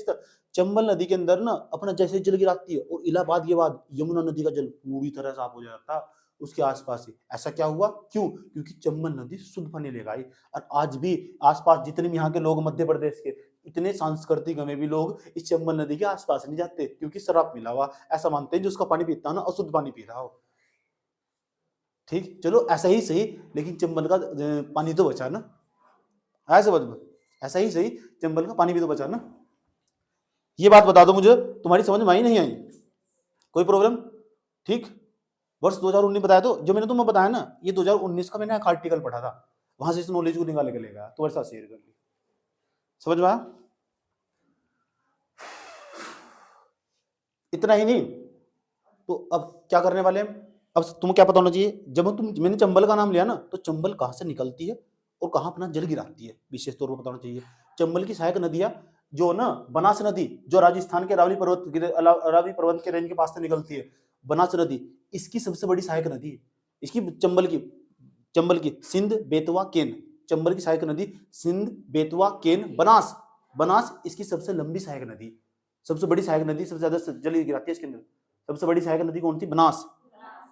चंबल नदी के अंदर ना अपना जैसे जल गिराती है, और इलाहाबाद के बाद यमुना नदी का जल पूरी तरह साफ हो जाता उसके आसपास ही। ऐसा क्या हुआ? क्यों? क्योंकि चंबल नदी शुद्ध पानी ले गई। और आज भी आसपास जितने भी यहाँ के लोग, मध्य प्रदेश के इतने सांस्कृतिक में भी लोग इस चंबल नदी के आसपास नहीं जाते, क्योंकि शराब मिला हुआ, ऐसा मानते हैं जो उसका पानी पीता है ना अशुद्ध पानी पी रहा हो। ठीक, चलो ऐसा ही सही, लेकिन चंबल का पानी तो बचा ना, ऐसे ऐसा ही सही चंबल का पानी भी तो बचा ना। ये बात बता दो मुझे, तुम्हारी समझ में आई नहीं आई? कोई प्रॉब्लम? ठीक। वर्ष 2019 बताया, तो जो मैंने तुम्हें बताया ना, ये 2019 का मैंने एक आर्टिकल पढ़ा था, वहां से इस नॉलेज को निकाल के लेगा, तुम्हारे साथ शेयर कर ली। समझ में आया? इतना ही नहीं, तो अब क्या करने वाले हैं? अब तुम्हें क्या पता होना चाहिए, जब मैंने चंबल का नाम लिया ना, तो चंबल कहां से निकलती है और कहां अपना जल गिराती है, विशेष तौर पर पता होना चाहिए। चंबल की सहायक नदियां जो ना, बनास नदी जो राजस्थान के अरावली पर्वत के रेंज के पास से निकलती है, बनास नदी, इसकी सबसे बड़ी सहायक नदी है। इसकी चंबल की सिंध बेतवा केन, चंबल की सहायक नदी सिंध बेतवा केन बनास, बनास इसकी सबसे लंबी सहायक नदी, सबसे बड़ी सहायक नदी, सबसे ज्यादा जल गिराती है इसके अंदर। सबसे बड़ी सहायक नदी कौन थी? बनास,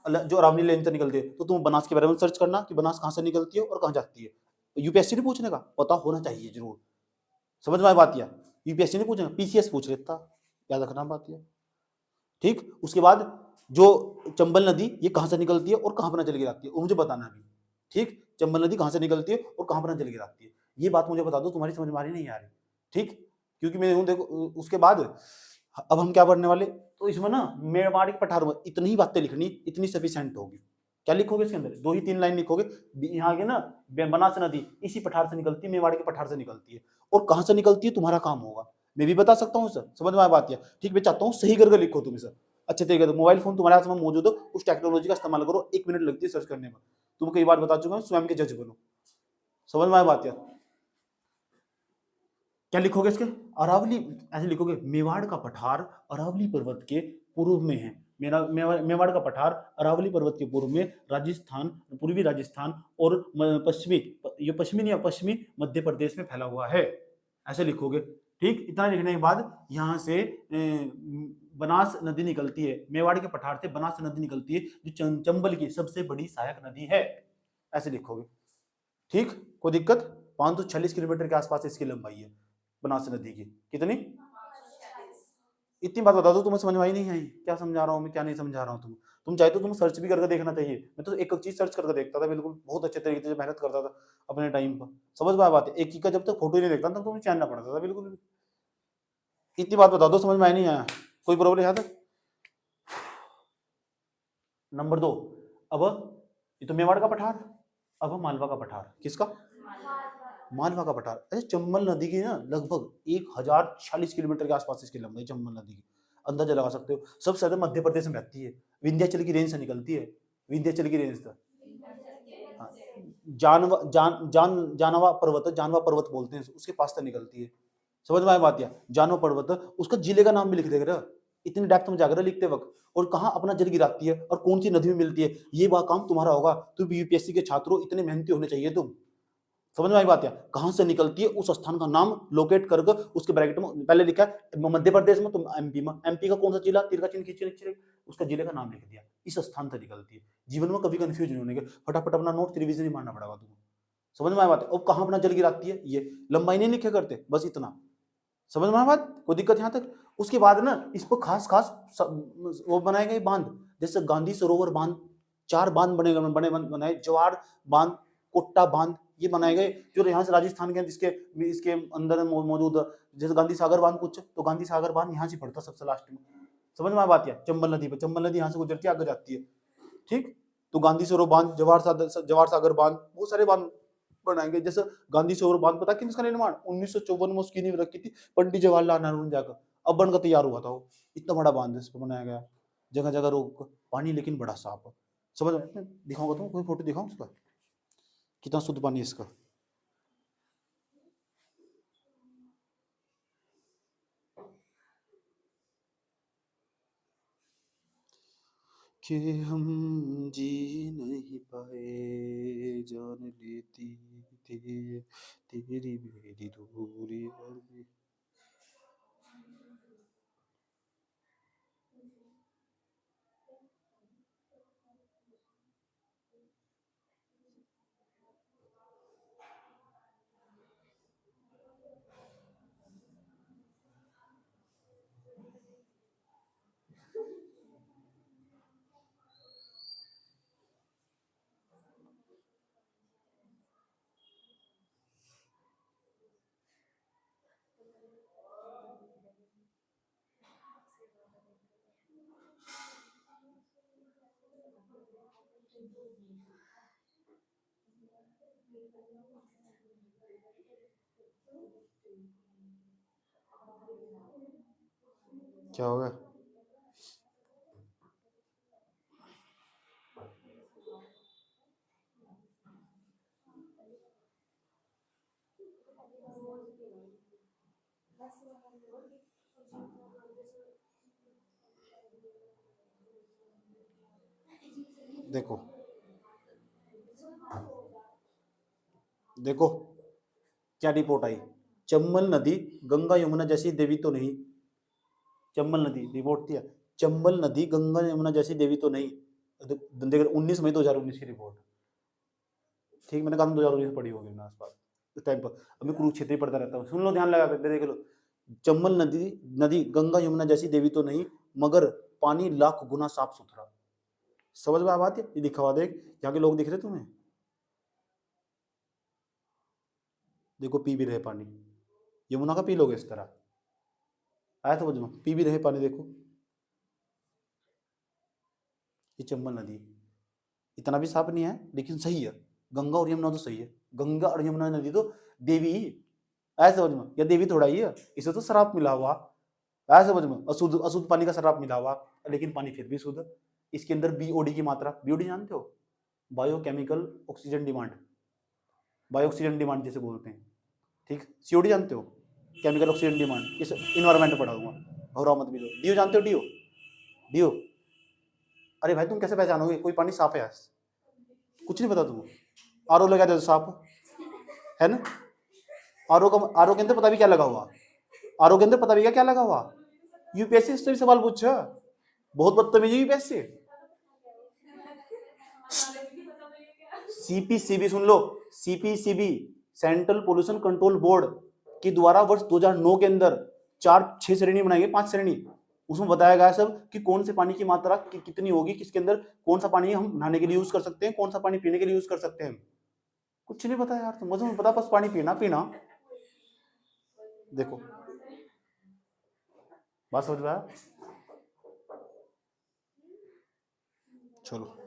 जो अरावली लेन से निकलती है। तो तुम बनास के बारे में सर्च करना कि बनास कहां से निकलती है और कहां जाती है। यूपीएससी ने पूछने का, पता होना चाहिए जरूर। समझ में आई बात? या यूपीएससी ने पूछेगा, पीसीएस पूछ लेता, याद रखना बात यह। ठीक। उसके बाद जो चंबल नदी, ये कहां से निकलती है और कहां पर जल गिराती है, वो मुझे बताना भी। ठीक। चंबल नदी कहां से निकलती है और कहां पर जल गिराती है, ये बात मुझे बता दो, तुम्हारी समझ में आ रही नहीं आ रही? ठीक। क्योंकि मैं देखो, उसके बाद अब हम क्या पढ़ने वाले, तो इसमें ना मेवाड़ के पठार में इतनी ही बातें लिखनी, इतनी सफिशिएंट होगी। क्या लिखोगे इसके अंदर? 2 ही 3 लाइन लिखोगे। यहाँ के ना बनास नदी इसी पठार से निकलती है, मेवाड़ के पठार से निकलती है, और कहां से निकलती है तुम्हारा काम होगा, मैं भी बता सकता हूँ सर। समझ में आ बात? या ठीक, मैं चाहता हूँ सही करके लिखो तुम सर, अच्छे तरीके से। मोबाइल फोन तुम्हारे हाथ में मौजूद हो, उस टेक्नोलॉजी का इस्तेमाल करो, 1 मिनट लगती है सर्च करने में। तुम कई बार बता चुका हूँ, स्वयं के जज बनो। समझ में आ बात? या क्या लिखोगे इसके? अरावली, ऐसे लिखोगे, मेवाड़ का पठार अरावली पर्वत के पूर्व में है। मेवाड़ का पठार अरावली पर्वत के पूर्व में राजस्थान, पूर्वी राजस्थान और पश्चिमी, ये पश्चिमी नहीं, पश्चिमी मध्य प्रदेश में फैला हुआ है, ऐसे लिखोगे। ठीक। इतना लिखने के बाद यहाँ से बनास नदी निकलती है, मेवाड़ के पठार से बनास नदी निकलती है, जो चंबल की सबसे बड़ी सहायक नदी है, ऐसे लिखोगे। ठीक। कोई दिक्कत? 546 किलोमीटर के आसपास इसकी लंबाई है बनास नदी की। कितनी? इतनी बात बता दो, तुम्हें समझ में आई नहीं आई? क्या समझा रहा हूँ मैं, क्या नहीं समझा रहा हूँ? तुम चाहे तो तुम सर्च भी करके देखना चाहिए। मैं तो एक एक चीज सर्च करके देखता था, बिल्कुल बहुत अच्छे तरीके से मेहनत करता था अपने टाइम पर। समझ में आ बात है? एक का जब तक फोटो नहीं देखता तब तुम्हें चैन ना पड़ता था बिल्कुल भी। इतनी बात बता दो, समझ में आई नहीं आया? कोई प्रॉब्लम यहाँ तक? नंबर 2, अब ये तो मेवाड़ का पठार, अब मालवा का पठार। किसका? मालवा का पठार। अच्छा, चंबल नदी की ना लगभग 1046 किलोमीटर के आसपास इसकी लंबाई, चंबल नदी की, अंदाजा लगा सकते हो। सबसे ज्यादा मध्य प्रदेश में रहती है, विंध्याचल की रेंज से निकलती है, विंध्याचल की रेंज से। हाँ, जानवा पर्वत, जानवा पर्वत बोलते हैं उसके पास से निकलती है। समझ में आया बात? या जानवा पर्वत, उसका जिले का नाम भी लिख देगा इतनी डेप्थ में जाकर लिखते वक्त, और कहाँ अपना जल गिराती है और कौन सी नदी में मिलती है, ये वह काम तुम्हारा होगा। तुम यूपीएससी के छात्रों इतने मेहनती होने चाहिए तुम। समझ में आई बात? है कहां से निकलती है, उस स्थान का नाम लोकेट करके उसके ब्रैकेट में पहले लिखा है मध्य प्रदेश में, तुम एमपी में, एमपी का कौन सा जिला, तीर का चिन्ह खींचे नीचे, उसका जिले का नाम लिख दिया, इस स्थान से निकलती है। जीवन में कभी कंफ्यूज नहीं होने के, फटाफट अपना नोट रिवीजन ही मारना पड़ेगा तुम्हें। समझ में आई बात? और कहां अपना जल गिराती है, ये लंबाई नहीं लिखे करते, बस इतना। समझ में आई बात? कोई दिक्कत यहां तक? उसके बाद ना इस पर खास खास वो बनाए गए बांध, जैसे गांधी सरोवर बांध, 4 बांध बनाए, जवाड़ बांध, कोट्टा बांध, ये बनाए गए जो यहाँ से राजस्थान के जिसके इसके अंदर मौजूद। जैसे गांधी सागर बांध कुछ, तो गांधी सागर बांध यहाँ से पड़ता सबसे लास्ट में। समझ में आ बात? है चंबल नदी पर, चंबल नदी यहाँ से गुजरती है, आगे जाती है। ठीक। तो गांधी सरोवर बांध, जवाहर सागर बांध, बहुत सारे बांध बनाएंगे। जैसे गांधी सरोवर बांध पता किसका निर्माण 1954 में उसकी नींव रखी थी पंडित जवाहरलाल नेहरू ने जाकर, अब बनकर तैयार हुआ था वो। इतना बड़ा बांध इस पर बनाया गया, जगह जगह रोक पानी, लेकिन बड़ा साफ है। समझ में? दिखाऊंगा तुम, कोई फोटो दिखाऊं उसका, कितना शुद्ध पानी है इसका। कि हम जी नहीं पाए, जान लेती थी तेरी मेरी दूरी और भी। क्या होगा? देखो देखो क्या रिपोर्ट आई। चंबल नदी गंगा यमुना जैसी देवी तो नहीं। चंबल नदी रिपोर्ट दिया। चंबल नदी गंगा यमुना जैसी देवी तो नहीं। देख 19 मई 2019 की रिपोर्ट। ठीक, मैंने कहा 2019 पढ़ी होगी ना आसपास उस टाइम पर। अभी कुरुक्षेत्र ही पढ़ता रहता हूँ, सुन लो ध्यान लगा कर देख लो। चंबल नदी नदी गंगा यमुना जैसी देवी तो नहीं, मगर पानी लाख गुना साफ सुथरा। समझ में आ बात है? ये लिखा हुआ देख, यहाँ के लोग दिख रहे तुम्हें? देखो पी भी रहे पानी, यमुना का पी लोगे इस तरह। आया समझ में? पी भी रहे पानी, देखो ये चंबल नदी इतना भी साफ नहीं है लेकिन सही है। गंगा और यमुना तो सही है, गंगा और यमुना नदी तो देवी ही। ऐसे समझ में? या देवी थोड़ा ही है, इसे तो शराब मिला हुआ। ऐसे समझ में? अशुद्ध अशुद्ध पानी का शराब मिला हुआ, लेकिन पानी फिर भी शुद्ध। इसके अंदर बीओडी की मात्रा, बीओडी जानते हो? Biochemical oxygen demand, bio oxygen demand जिसे बोलते हैं। ठीक, सीओडी जानते हो? केमिकल ऑक्सीजन डिमांड, इस इन्वायरमेंट पढ़ा हुआ और मत भी लो। डीओ जानते हो? डीओ डीओ अरे भाई तुम कैसे पहचानोगे कोई पानी साफ है? कुछ नहीं पता तुमको? आरओ लगा दे साफ है ना? आरओ के अंदर पता भी क्या लगा हुआ? आरओ के अंदर पता भी क्या लगा हुआ? यूपीएससी से भी सवाल पूछा, बहुत बदतमीजी यूपीएससी। सीपीसीबी सुन लो, CPCB central pollution control board के द्वारा वर्ष 2009 के अंदर 4-6 श्रेणी बनाई गई, 5 श्रेणी। उसमें बताया गया सब कि कौन से पानी की मात्रा कितनी होगी, किसके अंदर कौन सा पानी हम नहाने के लिए यूज कर सकते हैं, कौन सा पानी पीने के लिए यूज कर सकते हैं। कुछ नहीं पता यार, तो मुझे पता बस पानी पीना पीना। देखो बात समझ में आया? चलो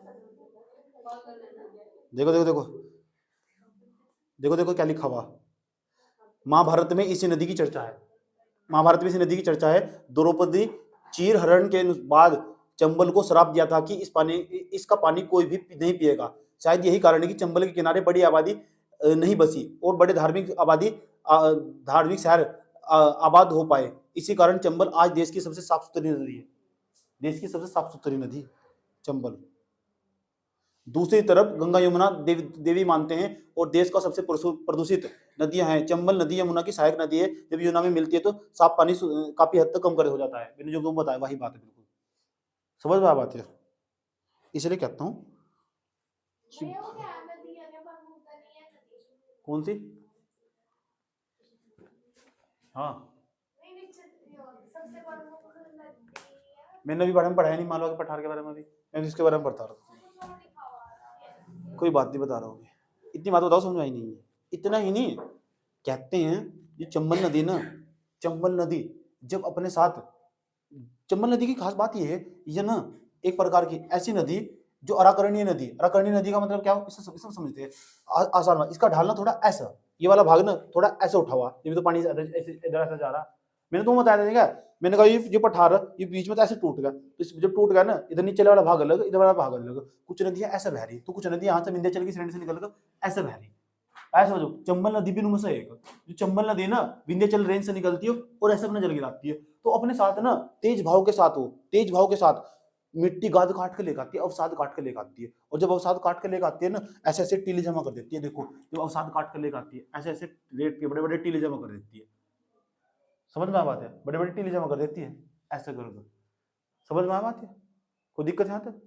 देखो देखो देखो देखो देखो क्या लिखा हुआ। महाभारत में इसी नदी की चर्चा है। महाभारत में इसी नदी की चर्चा है। द्रौपदी चीर हरण के बाद चंबल को श्राप दिया था कि इसका पानी कोई भी नहीं पिएगा। शायद यही कारण है कि चंबल के किनारे बड़ी आबादी नहीं बसी और बड़े धार्मिक शहर आबाद हो पाए। इसी कारण चंबल आज देश की सबसे साफ सुथरी नदी है। देश की सबसे साफ सुथरी नदी चंबल। दूसरी तरफ गंगा यमुना देवी मानते हैं और देश का सबसे प्रदूषित नदियां हैं। चंबल नदी यमुना की सहायक नदी है। जब यमुना में मिलती है तो साफ पानी काफी हद तक कम कर हो जाता है। मैंने जो तुम बताया वही बात है, बिल्कुल समझ में आ बात है। इसलिए कहता हूँ कौन सी? हाँ मैंने अभी बारे में पढ़ाया नहीं, मालवा के पठार के बारे में भी मैं इसके बारे में पढ़ता रहा। कोई बात नहीं बता रहा हूँ, इतनी बात बताओ समझ आई नहीं है। इतना ही नहीं, कहते हैं ये चंबल नदी ना, चंबल नदी जब अपने साथ, चंबल नदी की खास बात ये है, ये ना एक प्रकार की ऐसी नदी जो अराकरणीय नदी। अराकरणीय नदी का मतलब क्या हो, इसे सब समझते हैं आसान बात। इसका ढालना थोड़ा ऐसा, ये वाला भाग ना थोड़ा ऐसे उठा हुआ, ये तो पानी इधर ऐसा जा रहा। मैंने तुम बताया था क्या? मैंने कहा ये पठार ये बीच में तो ऐसे टूट गया, तो जब टूट गया ना, इधर नीचे वाला भाग अलग, इधर वाला भाग अलग। कुछ नदियां ऐसे बह रही, तो कुछ नदियां यहाँ से विंध्याचल की श्रेणी से निकलकर ऐसे बह रही। ऐसा समझो, चंबल नदी भी उनमें से एक। जो चंबल नदी ना विंध्याचल रेंज से निकलती है और ऐसे अपने जल गिराती है। तो अपने साथ ना तेज भाव के साथ मिट्टी गाद काट के लेकर आती है, अवसाद काट के लेकर आती है। और जब अवसाद काट के लेकर आती है ना, ऐसे ऐसे टीले जमा कर देती है। देखो जब अवसाद काट के लेकर आती है, ऐसे ऐसे रेत के बड़े बड़े टीले जमा कर देती है। समझ में आ बात है? बड़े बड़े टीले जमा कर देती है ऐसे कर। समझ में आ बात है? कोई दिक्कत यहाँ तक?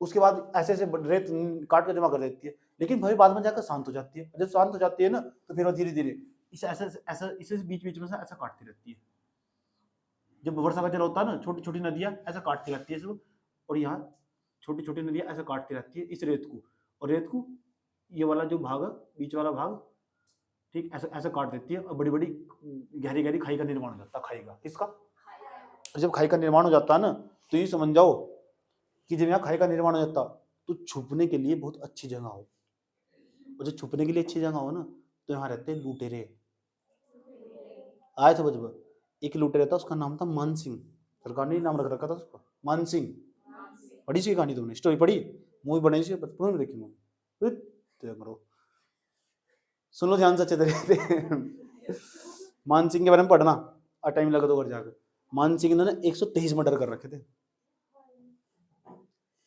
उसके बाद ऐसे ऐसे रेत काट कर जमा कर देती है, लेकिन भाई बाद में जाकर शांत हो जाती है। जब शांत हो जाती है ना, तो फिर वो धीरे धीरे इसे इसे बीच बीच में से ऐसा काटती रहती है। जब वर्षा का जल होता है ना, छोटी छोटी नदियां ऐसा काटती रहती है सब, और यहाँ छोटी छोटी नदियां ऐसा काटती रहती है इस रेत को। और रेत को ये वाला जो भाग है, बीच वाला भाग, ठीक ऐसा ऐसा काट देती है और बड़ी बड़ी गहरी गहरी खाई का निर्माण हो जाता है। खाई का किसका? जब खाई का निर्माण हो जाता है ना, तो ये समझ जाओ कि जब यहाँ खाई का निर्माण हो जाता, तो छुपने के लिए बहुत अच्छी जगह हो, और जब छुपने के लिए अच्छी जगह हो ना तो यहाँ रहते हैं लुटेरे। आए समझ में? एक लुटेरा था, उसका नाम था मान सिंह, सरकार ने नाम रख रखा था उसका, मान सिंह। पढ़ी सी कहानी तुमने, स्टोरी पढ़ी, मूवी बनाई सी, बचपन में देखी मूवी, सुन लो ध्यान से अच्छे तरीके से। मान सिंह के बारे में पढ़ना, और टाइम लगा तो घर जाकर। मान सिंह ने 123 मर्डर कर रखे थे,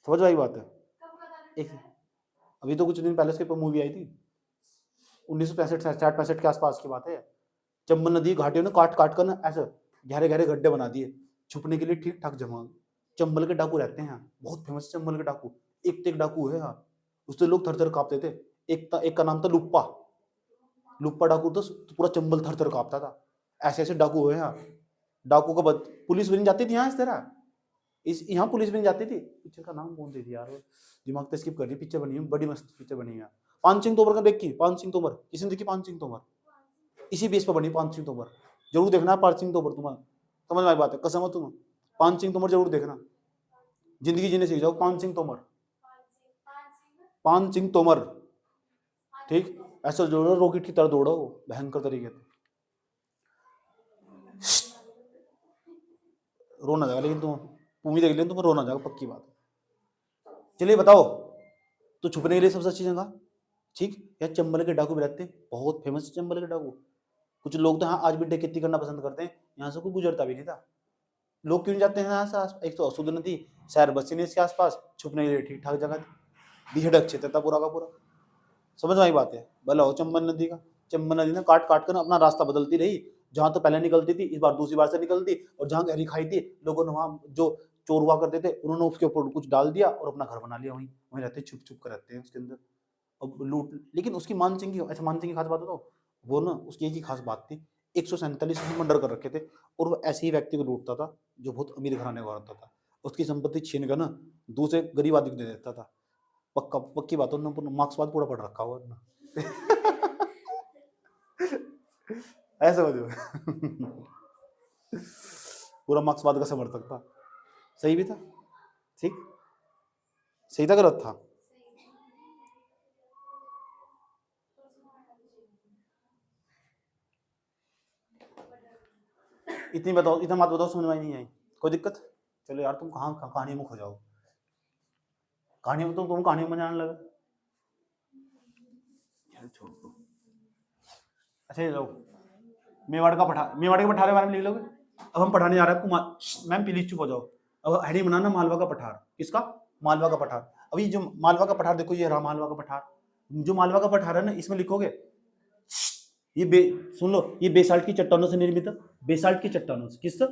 समझ आई बात है? एक अभी तो कुछ दिन पहले उसके मूवी आई थी, 1965 के आसपास की बात है। चंबल नदी घाटियों ने काट काट कर ना ऐसे गहरे गहरे गड्ढे बना दिए छुपने के लिए, ठीक ठाक जगह। चंबल के डाकू रहते हैं यहाँ, बहुत फेमस चंबल के डाकू, एक तो एक डाकू है यहाँ, उससे लोग थर थर कांपते थे। एक का नाम था लुप्पा, लुप्पा डाकू तो पूरा चंबल थर थर कांपता था। ऐसे ऐसे डाकू हुए यहाँ, डाकू का पुलिस भी नहीं जाती थी यहाँ इस तरह, इस यहाँ पुलिस भी नहीं जाती थी। पिक्चर का नाम कौन सी थी यार, दिमाग पे स्किप कर रही, पिक्चर बनी है बड़ी मस्त पिक्चर बनी है। पान सिंह तोमर का देखी, पान सिंह तोमर किसी ने देखी? पान सिंह तोमर इसी बेस पर बनी, पान सिंह तोमर जरूर देखना। पान सिंह तोमर तुम्हारा समझ में आई बात है, कसम है तुम, पान सिंह तोमर जरूर देखना, जिंदगी जीने सीख जाओ। पान सिंह तोमर, पान सिंह तोमर, ठीक ऐसा जोड़ो, रॉकेट की तरह दौड़ो भयंकर तरीके से, रोना जाएगा। लेकिन तुम मूवी देख लेना, तुम्हें रोना जाएगा पक्की बात। चलिए बताओ, तो छुपने के लिए सबसे अच्छी जगह, ठीक यार चंबल के डाकू भी रहते हैं, बहुत फेमस चंबल के डाकू। कुछ लोग तो हाँ आज भी डकैती करना पसंद करते हैं, यहाँ से कोई गुजरता भी नहीं था। लोग क्यों जाते हैं यहाँ से? एक तो अशुद्ध नदी, शहर बस्ती नहीं इसके आसपास, छुपने के लिए ठीक ठाक जगह थी, बीहड़ क्षेत्र था पूरा का पूरा। समझ में आई बात है? भला हो चंबल नदी का, चंबल नदी ने काट काट कर अपना रास्ता बदलती रही, जहां तो पहले निकलती थी इस बार दूसरी बार से निकलती, और जहां गहरी खाई थी लोगों ने वहां जो चोर हुआ करते थे उन्होंने उसके ऊपर कुछ डाल दिया और अपना घर बना लिया, वहीं वहीं रहते छुप छुप कर रहते हैं उसके अंदर, अब लूट। लेकिन उसकी मान सिंह की, ऐसा मान सिंह की खास बात बताओ, वो ना उसकी एक ही खास बात थी, 147 मर्डर कर रखे थे, और वो ऐसे ही व्यक्ति को लूटता था जो बहुत अमीर घराने का होता था, उसकी संपत्ति छीन कर ना दूसरे गरीब आदमी को दे देता था। पक्का पक्की बात है, मार्क्सवाद पूरा पढ़ रखा हुआ ना। ऐसा हो पूरा मार्क्सवाद का समर्थक था, सही भी था, ठीक सही था गलत था? इतनी बताओ, इतना बात बताओ समझ में नहीं आई, कोई दिक्कत? चलो यार तुम कहाँ कहानी में खो जाओ, कहानी में तुम कहानी में जाने लगा, छोड़ दो। अच्छा ये लो, मेवाड़ के पठार के बारे में लिख लोगे। अब हम पढ़ाने जा रहे हैं आपको, मैम प्लीज चुप हो जाओ। अब हेडिंग बनाना मालवा का पठार, किसका? मालवा का पठार। अभी जो मालवा का पठार देखो, ये रहा मालवा का पठार, जो मालवा का पठार है ना इसमें लिखोगे, ये सुन लो, ये बेसाल्ट की चट्टानों से निर्मित है, बेसाल्ट की चट्टानों से, किससे?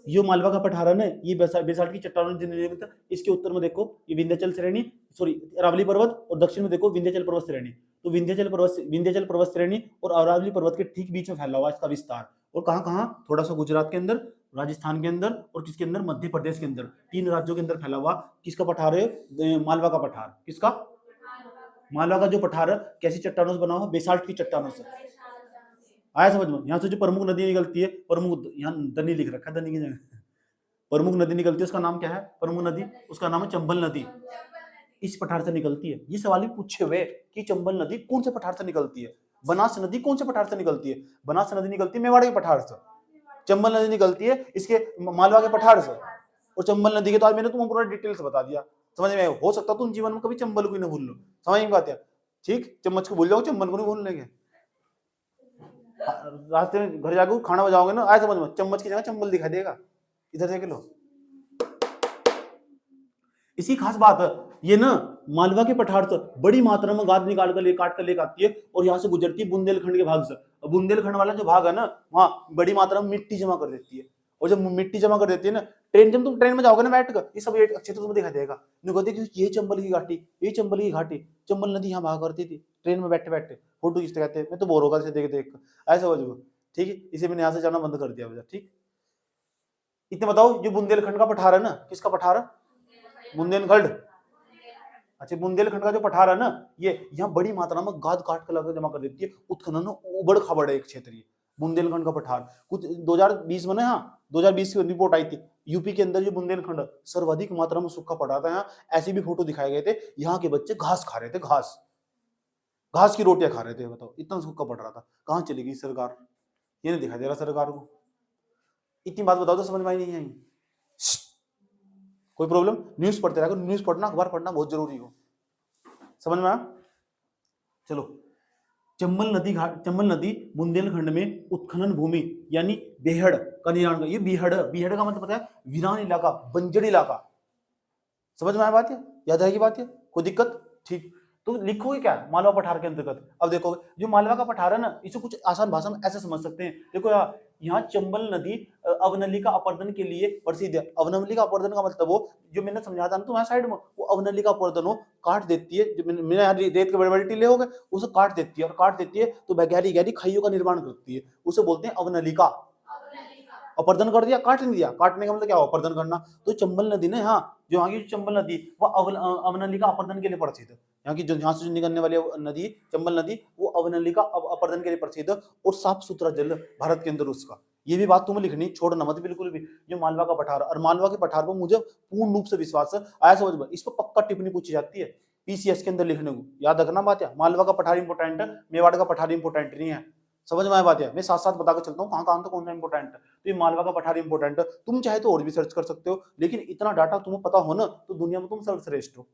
ये मालवा का पठार है ना, ये बेसाल्ट की चट्टानों से निर्मित है। इसके उत्तर में देखो ये विंध्याचल श्रेणी, सॉरी अरावली पर्वत, और दक्षिण में देखो विंध्याचल पर्वत श्रेणी। तो विंध्याचल पर्वत श्रेणी और अरावली पर्वत के ठीक बीच में फैला हुआ इसका विस्तार, और कहाँ कहाँ? थोड़ा सा गुजरात के अंदर, राजस्थान के अंदर, और किसके अंदर? मध्य प्रदेश के अंदर, 3 राज्यों के अंदर फैला हुआ किसका पठार है? मालवा का पठार। किसका? मालवा का जो पठार है कैसी चट्टानों से बना हुआ? बेसाल्ट की चट्टानों से। आया समझ में? यहाँ से जो प्रमुख नदी निकलती है, प्रमुख, यहाँ दनी लिख रखा है, दनी की जगह प्रमुख नदी निकलती है, उसका नाम क्या है? प्रमुख नदी, उसका नाम है चंबल नदी, इस पठार से निकलती है। ये सवाल भी पूछे हुए कि चंबल नदी कौन से पठार से निकलती है? बनास नदी कौन से पठार से निकलती है? बनास नदी निकलती है मेवाड़ के पठार से, चंबल नदी निकलती है इसके मालवा के पठार से, और चंबल नदी के तो आज मैंने तुम्हें पूरा डिटेल से बता दिया, समझ में? हो सकता तुम जीवन में कभी चंबल को ही ना भूल लो, समझ में बात है? ठीक, चम्मच को भूल जाओ, चंबल को नहीं भूल लेंगे। रास्ते में घर जाकर खाना बजाओगे ना, आए समझ में, चम्मच की जगह चंबल दिखाई देगा, इधर देख लो। इसी खास बात है, ये ना मालवा के पठार से बड़ी मात्रा में गाद निकाल कर काट कर लेकर आती है, और यहाँ से गुजरती है बुंदेलखंड के भाग से। बुंदेलखंड वाला जो भाग है ना, वहाँ बड़ी मात्रा में मिट्टी जमा कर देती है, और जब मिट्टी जमा कर देती है ना, जब तुम ट्रेन में जाओगे ना बैठ कर, ये सब अच्छे से तुम्हें दिखाई देगा, ये चंबल की घाटी, ये चंबल की घाटी, चंबल नदी यहाँ भाग करती थी, ट्रेन में बैठे बैठे फोटो खींचते कहते हैं, मैं तो बोर होगा इसे देख देख कर, ऐसा हो, ठीक है? इसे मैंने यहाँ से जाना बंद कर दिया, ठीक। इतने बताओ, जो बुंदेलखंड का पठार है ना, किसका पठार है? बुंदेलखंड। अच्छा, बुंदेलखंड का जो पठार है ना, ये यहाँ बड़ी मात्रा में गाद काट कर जमा कर देती है, उत्खनन उबड़ खाबड़ एक क्षेत्र, बुंदेलखंड का पठार कुछ 2020 में ना, हाँ 2020 की रिपोर्ट आई थी, यूपी के अंदर जो बुंदेलखंड सर्वाधिक मात्रा में सूखा पड़ रहा था। यहाँ ऐसे भी फोटो दिखाए गए थे, यहाँ के बच्चे घास खा रहे थे, घास घास की रोटियां खा रहे थे। बताओ इतना सूखा पड़ रहा था, कहाँ चली गई सरकार? ये नहीं दिखाई दे रहा सरकार को। इतनी बात बताओ तो समझ में नहीं आई। कोई प्रॉब्लम? न्यूज पढ़ते रहो, न्यूज पढ़ना, अखबार पढ़ना बहुत जरूरी हो। समझ में आया? चलो, चंबल नदी बुंदेलखंड में उत्खनन भूमि यानी बेहड़ का निर्माण। ये बेहड़ का मतलब पता है? वीरान इलाका, बंजर इलाका। समझ में आया बात? है याद आएगी बात? है कोई दिक्कत? ठीक, तो लिखोगे क्या मालवा पठार के अंतर्गत? अब देखो, जो मालवा का पठार है ना, इसे कुछ आसान भाषा में ऐसे समझ सकते हैं। देखो यार, यहाँ चंबल नदी अवनलिका अपरदन के लिए प्रसिद्ध है। अवनलिका अपरदन का मतलब वो जो मैंने समझाया था ना तुम्हारे साइड में, वो अवनलिका अपरदन हो, काट देती है। जो मैंने यहाँ रेत के बड़े बड़े टीले हो गए, उसे काट देती है, और काट देती है तो गहरी गहरी खाइयों का निर्माण करती है। उसे बोलते हैं अवनलिका। अपरदन कर दिया, काट नहीं दिया। काटने का मतलब क्या हो? अपरदन करना। तो चंबल नदी ने, हाँ, जो यहाँ की चंबल नदी वो अवनलिका अपरदन के लिए प्रसिद्ध है। यहाँ की जो यहाँ से निकलने वाली नदी चंबल नदी, वो अवनलिका अपरदन के लिए प्रसिद्ध और साफ सुथरा जल भारत के अंदर उसका। ये भी बात तुम्हें लिखनी, छोड़ना मत बिल्कुल भी। जो मालवा का पठार, और मालवा के पठार पर मुझे पूर्ण रूप से विश्वास है। आया समझ में? इस पर पक्का टिप्पणी पूछी जाती है पीसीएस के अंदर लिखने को, याद रखना बात है। मालवा का पठार इंपोर्टेंट है, मेवाड़ का पठार इंपोर्टेंट नहीं है। समझ में आया बात? है मैं साथ साथ बताकर चलता हूँ कहाँ तो कौन सा इंपोर्टेंट है। तो ये मालवा का पठार इंपोर्टेंट है। तुम चाहे तो और भी सर्च कर सकते हो, लेकिन इतना डाटा तुम्हें पता हो ना, तो दुनिया में तुम सर्वश्रेष्ठ हो।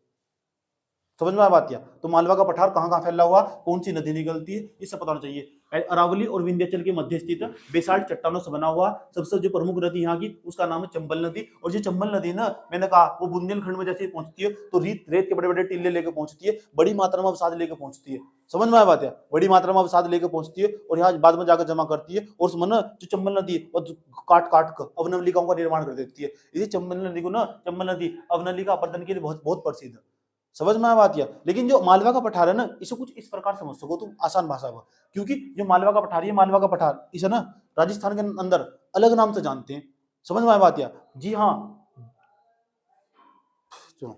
समझ में आया बात? तो मालवा का पठार कहाँ फैला हुआ, कौन सी नदी निकलती है, ये सब पता होना चाहिए। अरावली और विंध्याचल के मध्य स्थित बेसाल्ट चट्टानों से बना हुआ सबसे जो प्रमुख नदी यहाँ की, उसका नाम है चंबल नदी। और जो चंबल नदी ना, मैंने कहा वो बुंदेलखंड में जैसे पहुंचती है तो रेत के बड़े बड़े टीले लेकर पहुंचती है, बड़ी मात्रा में अवसाद लेकर पहुंचती है। समझ में आया बात? बड़ी मात्रा में अवसाद लेकर पहुंचती है और यहाँ बाद में जाकर जमा करती है। और उसमें ना जो चंबल नदी काट कर अवनलिकाओं का निर्माण कर देती है। इसी चंबल नदी को ना, चंबल नदी अवनलिका अपरदन के लिए बहुत प्रसिद्ध है। समझ में आया बात? लेकिन जो मालवा का पठार है ना, इसे कुछ इस प्रकार समझ सको तुम आसान भाषा में, क्योंकि जो मालवा का पठार, ये मालवा का पठार, इसे ना राजस्थान के अंदर अलग नाम से जानते हैं। समझ में आया बात? जी हाँ, चलो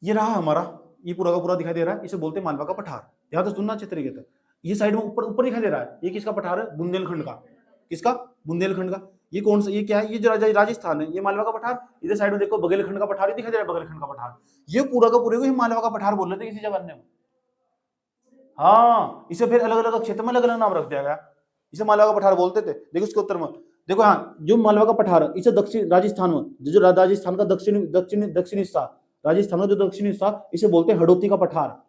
ये रहा हमारा, ये पूरा का पूरा दिखाई दे रहा है, इसे बोलते हैं मालवा का पठार। ध्यान से सुनना अच्छे तरीके से। ये साइड में ऊपर दिखाई दे रहा है, ये किसका पठार है? बुंदेलखंड का। किसका? बुंदेलखंड का। ये कौन सा, ये क्या है? ये जो राजस्थान है, ये मालवा का पठार। इधर साइड में देखो बघेलखंड का पठार दिखाई दे रहा है, बघेलखंड का पठार। ये पूरा का पूरे को मालवा का पठार बोल रहे थे किसी जमाने में। हाँ, इसे फिर अलग अलग क्षेत्र में अलग अलग नाम रख दिया गया, इसे मालवा का पठार बोलते थे। देखो इसके उत्तर में देखो, हाँ, जो मालवा का पठार है, इसे दक्षिण राजस्थान में, जो राजस्थान का दक्षिणी हिस्सा, राजस्थान का जो दक्षिणी हिस्सा, इसे बोलते हैं हड़ौती का पठार।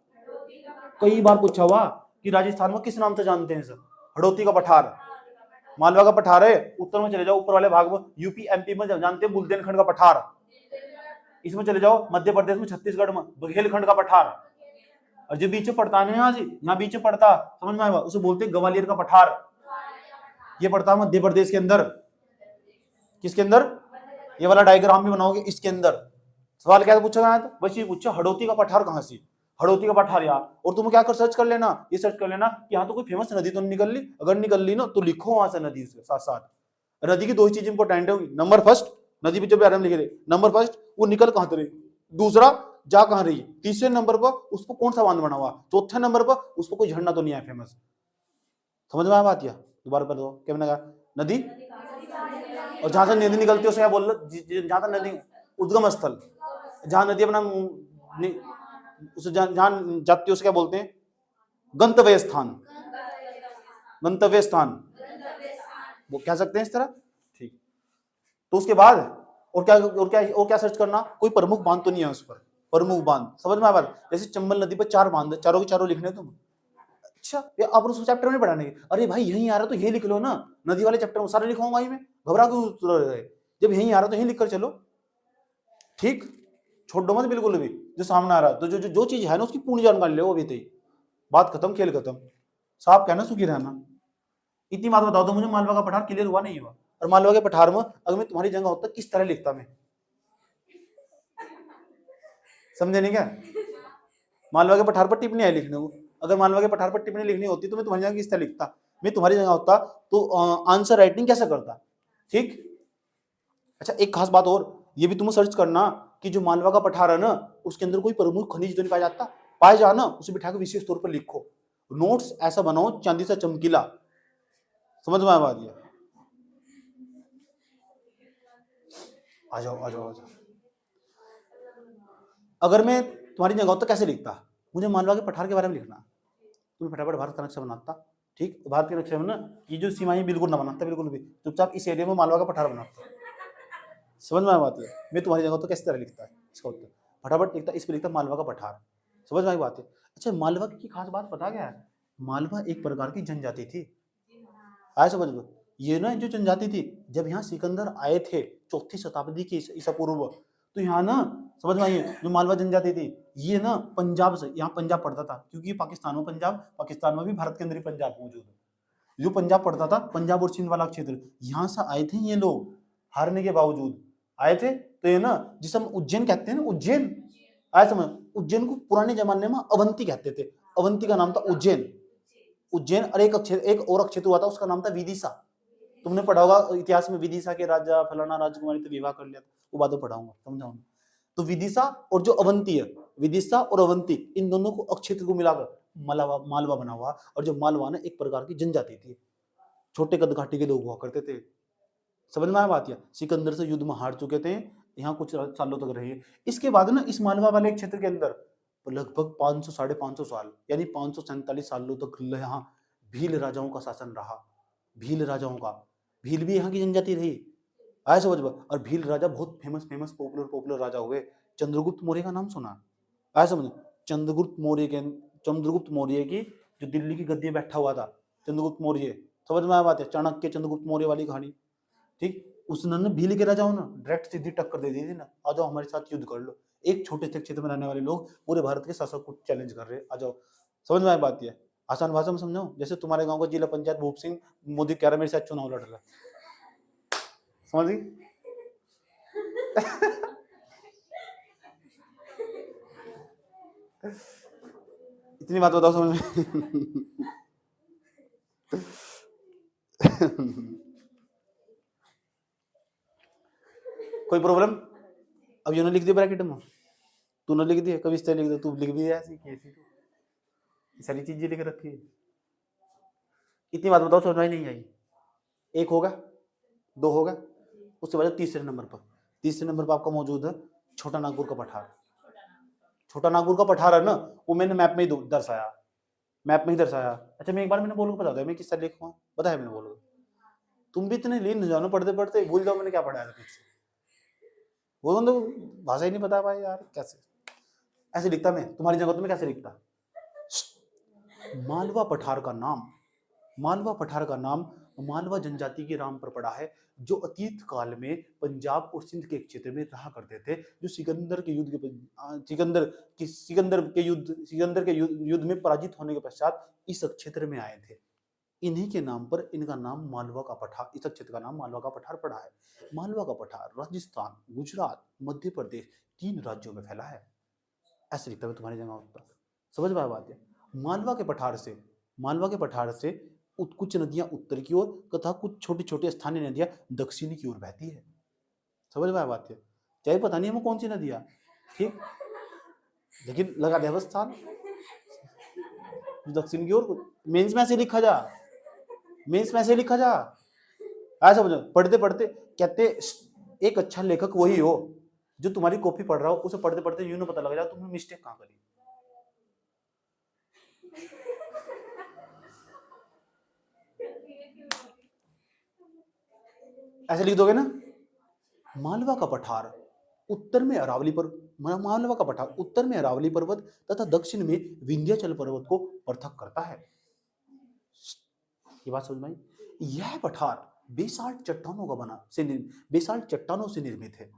कई बार पूछा हुआ कि राजस्थान में किस नाम से जानते हैं सर? हड़ौती का पठार। मालवा का पठार है, उत्तर में चले जाओ, ऊपर वाले भाग में यूपी एमपी में जानते हैं बुंदेलखंड का पठार। इसमें चले जाओ मध्य प्रदेश में, छत्तीसगढ़ में बघेलखंड का पठार। और जो बीच में पड़ता है यहाँ से, यहाँ बीच में पड़ता, समझ में आया, उसे बोलते हैं ग्वालियर का पठार। ये पड़ता है मध्य प्रदेश के अंदर। किसके अंदर? ये वाला डायग्राम भी बनाओगे इसके अंदर। सवाल क्या पूछा गया था? बस ये पूछा हड़ौती का पठार कहाँ से, हड़ौती का पठार यार। और तुम क्या कर सर्च कर लेना, ये सर्च कर लेना कि यहाँ तो कोई फेमस नदी तो निकल ली। अगर निकल ली ना तो लिखो वहां से नदी से साथ साथ। नदी की दो ही चीज इंपॉर्टेंट होगी। नंबर फर्स्ट, नदी पे जब बारे में लिखे थे, नंबर फर्स्ट वो निकल कहाँ रही, दूसरा जा कहाँ रही, तीसरे नंबर पर उस पर कौन सा बांध बना हुआ, चौथे नंबर पर उस पर कोई झरना तो नहीं है फेमस। समझ में आया बात? दोबारा पर दो, क्या मैंने कहा? नदी, और जहां से नदी निकलती है उसे क्या बोल रहे? जहां तक नदी उद्गम स्थल, जहां नदी अपना उसे जहां जाती है उसे क्या बोलते हैं? गंतव्य स्थान। गंतव्य स्थान वो कह सकते हैं इस तरह। ठीक, तो उसके बाद और क्या सर्च करना? कोई प्रमुख बांध तो नहीं है उस पर, प्रमुख बांध। समझ में आया? जैसे चंबल नदी पर 4 बांध, चारों के चारों लिखने तुम। अच्छा, ये आप उस चैप्टर में पढ़ाने, अरे भाई यहीं आ रहा तो यही लिख लो ना, नदी वाले चैप्टर में सारे लिखवाऊंगा ही मैं, घबरा क्यों? जब यहीं आ रहा तो यहीं लिख कर चलो। ठीक, छोड़ दो मत बिल्कुल भी, जो सामने आ रहा है तो जो चीज है ना उसकी पूर्ण जानकारी ले, वो भी थी। बात खत्म, खेल खत्म। साफ कहना, सुखी रहना। इतनी बात बताओ तो मुझे, मालवा का पठार क्लियर हुआ नहीं हुआ? और मालवा के पठार में अगर मैं तुम्हारी जगह होता किस तरह लिखता मैं? समझे नहीं क्या? मालवा के पठार पर टिप्पणी है लिखने को। अगर मालवा के पठार पर टिप्पणी लिखनी होती तो मैं तुम्हारी जगह किस तरह लिखता? मैं तुम्हारी जगह होता तो आंसर राइटिंग कैसे करता? ठीक। अच्छा, एक खास बात और, ये भी तुम्हें सर्च करना कि जो मालवा का पठार है ना, उसके अंदर कोई प्रमुख खनिज तो नहीं पाया जाता, पाया जाना उसे बिठा के विशेष तौर पर लिखो। नोट्स ऐसा बनाओ चांदी सा चमकीला, समझ में आया बात ये? आ जाओ आ जाओ आ जाओ। अगर मैं तुम्हारी जगह होता तो कैसे लिखता? मुझे मालवा के पठार के बारे में लिखना, तुम्हें फटाफट भारत का नक्शा बनाता। ठीक, भारत के नक्शे में ना ये जो सीमाएं बिल्कुल ना बनाता, बिल्कुल भी चुपचाप इस एरिया में मालवा का पठार बनाता। समझ में आ बात है? मैं तुम्हारी जगह तो किस तरह लिखता है इसका उत्तर? फटाफट लिखता, इस पे लिखता मालवा का पठार। समझ में आई बात है? अच्छा, मालवा की खास बात पता क्या है? मालवा एक प्रकार की जनजाति थी। आया समझ में? ये ना जो जनजाति थी, जब यहाँ सिकंदर आए थे 4वीं शताब्दी की ईसा पूर्व, तो यहाँ ना समझ में आई, जो मालवा जनजाति थी ये ना पंजाब से, यहाँ पंजाब पड़ता था क्योंकि पाकिस्तान में पंजाब, पाकिस्तान में भी भारत के अंदर ही पंजाब मौजूद है। जो पंजाब पड़ता था, पंजाब और सिंध वाला क्षेत्र, यहाँ से आए थे ये लोग। हारने के बावजूद आए थे। तो ये ना जिसे हम उज्जैन कहते हैं ना, उज्जैन, आया समझ? उज्जैन को पुराने जमाने में अवंती कहते थे। अवंती का नाम था उज्जैन। उज्जैन और एक और क्षेत्र हुआ था, उसका नाम था विदिशा। तुमने पढ़ा होगा इतिहास में, विदिशा के राजा फलाना राजकुमारी तो विवाह कर लिया था, वो बात पढ़ाऊंगा, समझाऊंगा। तो विदिशा और जो अवंती है, विदिशा और अवंती, इन दोनों को क्षेत्र को मिलाकर मालवा बना हुआ। और जो मालवा ना एक प्रकार की जनजाति थी, छोटे कद काठी के लोग हुआ करते थे। समझ में आया बात? या सिकंदर से युद्ध में हार चुके थे, यहाँ कुछ सालों तक रहे। इसके बाद ना इस मालवा वाले क्षेत्र के अंदर लगभग 500 550 साल, यानी 547 सालों तक यहाँ भील राजाओं का शासन रहा। भील राजाओं का, भील भी यहाँ की जनजाति रही। आया समझ में? और भील राजा बहुत फेमस पॉपुलर राजा हुए। चंद्रगुप्त मौर्य का नाम सुना? आया समझ? चंद्रगुप्त मौर्य की जो दिल्ली की गद्दी बैठा हुआ था, चंद्रगुप्त मौर्य, समझ में आया बात है? चाणक्य चंद्रगुप्त मौर्य वाली कहानी। ठीक, उसने ना भील के राजाओं ना डायरेक्ट सीधी टक्कर दे दी थी ना, आ जाओ हमारे साथ युद्ध कर लो। एक छोटे से क्षेत्र में रहने वाले लोग पूरे भारत के शासक को चैलेंज कर रहे हैं, आ जाओ। समझ में आया बात? ये आसान भाषा में समझाओ। जैसे तुम्हारे गांव का जिला पंचायत भूप सिंह मोदी कह रहा मेरे साथ चुनाव लड़ रहा है, समझ गई? इतनी बात बताओ समझ में? कोई प्रॉब्लम? अब यूने लिख दिया ब्रैकेट में, तूने लिख दिया, कभी इस तरह लिख दो, तू लिख भी ऐसी कैसी, तो सारी चीजें लिख रखी है। इतनी बात बताओ समझ में नहीं आई? एक होगा, दो होगा, उसके बाद तीसरे नंबर पर आपका मौजूद है छोटा नागपुर का पठार। छोटा नागपुर का पठार है ना, वो मैंने मैप में ही दर्शाया, मैप में ही दर्शाया। अच्छा, मैं एक बार मैंने बोलूँ, बता दो मैं किस तरह लिखूँ, बताया मैंने बोलूँ? तुम भी इतने लीन हो जाओ, पढ़ते पढ़ते भूल जाओ मैंने क्या पढ़ाया था पीछे। वो तो भाषा ही नहीं पता भाई यार, कैसे ऐसे लिखता मैं? तुम्हारी जगह में कैसे लिखता? मालवा पठार का नाम, मालवा पठार का नाम मालवा जनजाति के नाम पर पड़ा है, जो अतीत काल में पंजाब और सिंध के क्षेत्र में रहा करते थे। जो सिकंदर के युद्ध में पराजित होने के पश्चात इस क्षेत्र में आए थे। इन्हीं के नाम पर इनका नाम मालवा का पठार, इस क्षेत्र का नाम मालवा का पठार पड़ा है। मालवा का पठार राजस्थान, गुजरात, मध्य प्रदेश 3 राज्यों में फैला है। ऐसे लिखता है तुम्हारी जगह उत्तर। समझ में आ बात है? मालवा के पठार से कुछ नदियां उत्तर की ओर तथा कुछ छोटी छोटी स्थानीय नदियां दक्षिणी की ओर बहती है। समझ में आ बात है? चाहे पता नहीं हमें कौन सी नदियां, ठीक, लेकिन लगा दे बस साल दक्षिण की ओर। मेंस में ऐसे लिखा जा, मेंस में ऐसे लिखा जा। ऐसा समझो, पढ़ते पढ़ते कहते एक अच्छा लेखक वही हो जो तुम्हारी कॉपी पढ़ रहा हो, उसे पढ़ते पढ़ते यूं ना पता लग जाए तुमने मिस्टेक कहां करी। ऐसे लिख दोगे ना, मालवा का पठार उत्तर में अरावली पर्वत तथा दक्षिण में विंध्याचल पर्वत को पृथक करता है। ये बात समझ में आई? यह पठार बेसाल्ट चट्टानों से निर्मित है।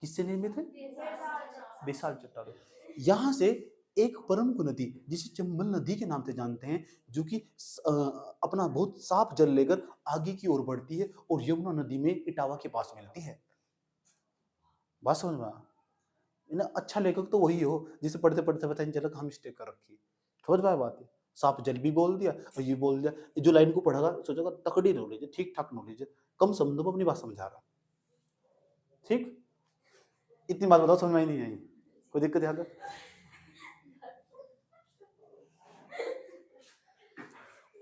किससे निर्मित है? बेसाल्ट चट्टानों। यहां से एक प्रमुख नदी जिसे चंबल नदी के नाम से जानते हैं, जो कि अपना बहुत साफ जल लेकर आगे की ओर बढ़ती है और यमुना नदी में इटावा के पास मिलती है। बात समझ में? अच्छा लेखक तो वही हो जिसे पढ़ते पढ़ते पता नहीं चला हम मिस्टेक कर रखी। समझ में बात है? साफ जल भी बोल दिया और ये बोल दिया। जो लाइन को पढ़ेगा सोचेगा तकड़ी नॉलेज है, ठीक ठाक नॉलेज है, कम शब्दों में अपनी बात समझा रहा। ठीक, इतनी बात बताओ समझ में नहीं आई? कोई दिक्कत है?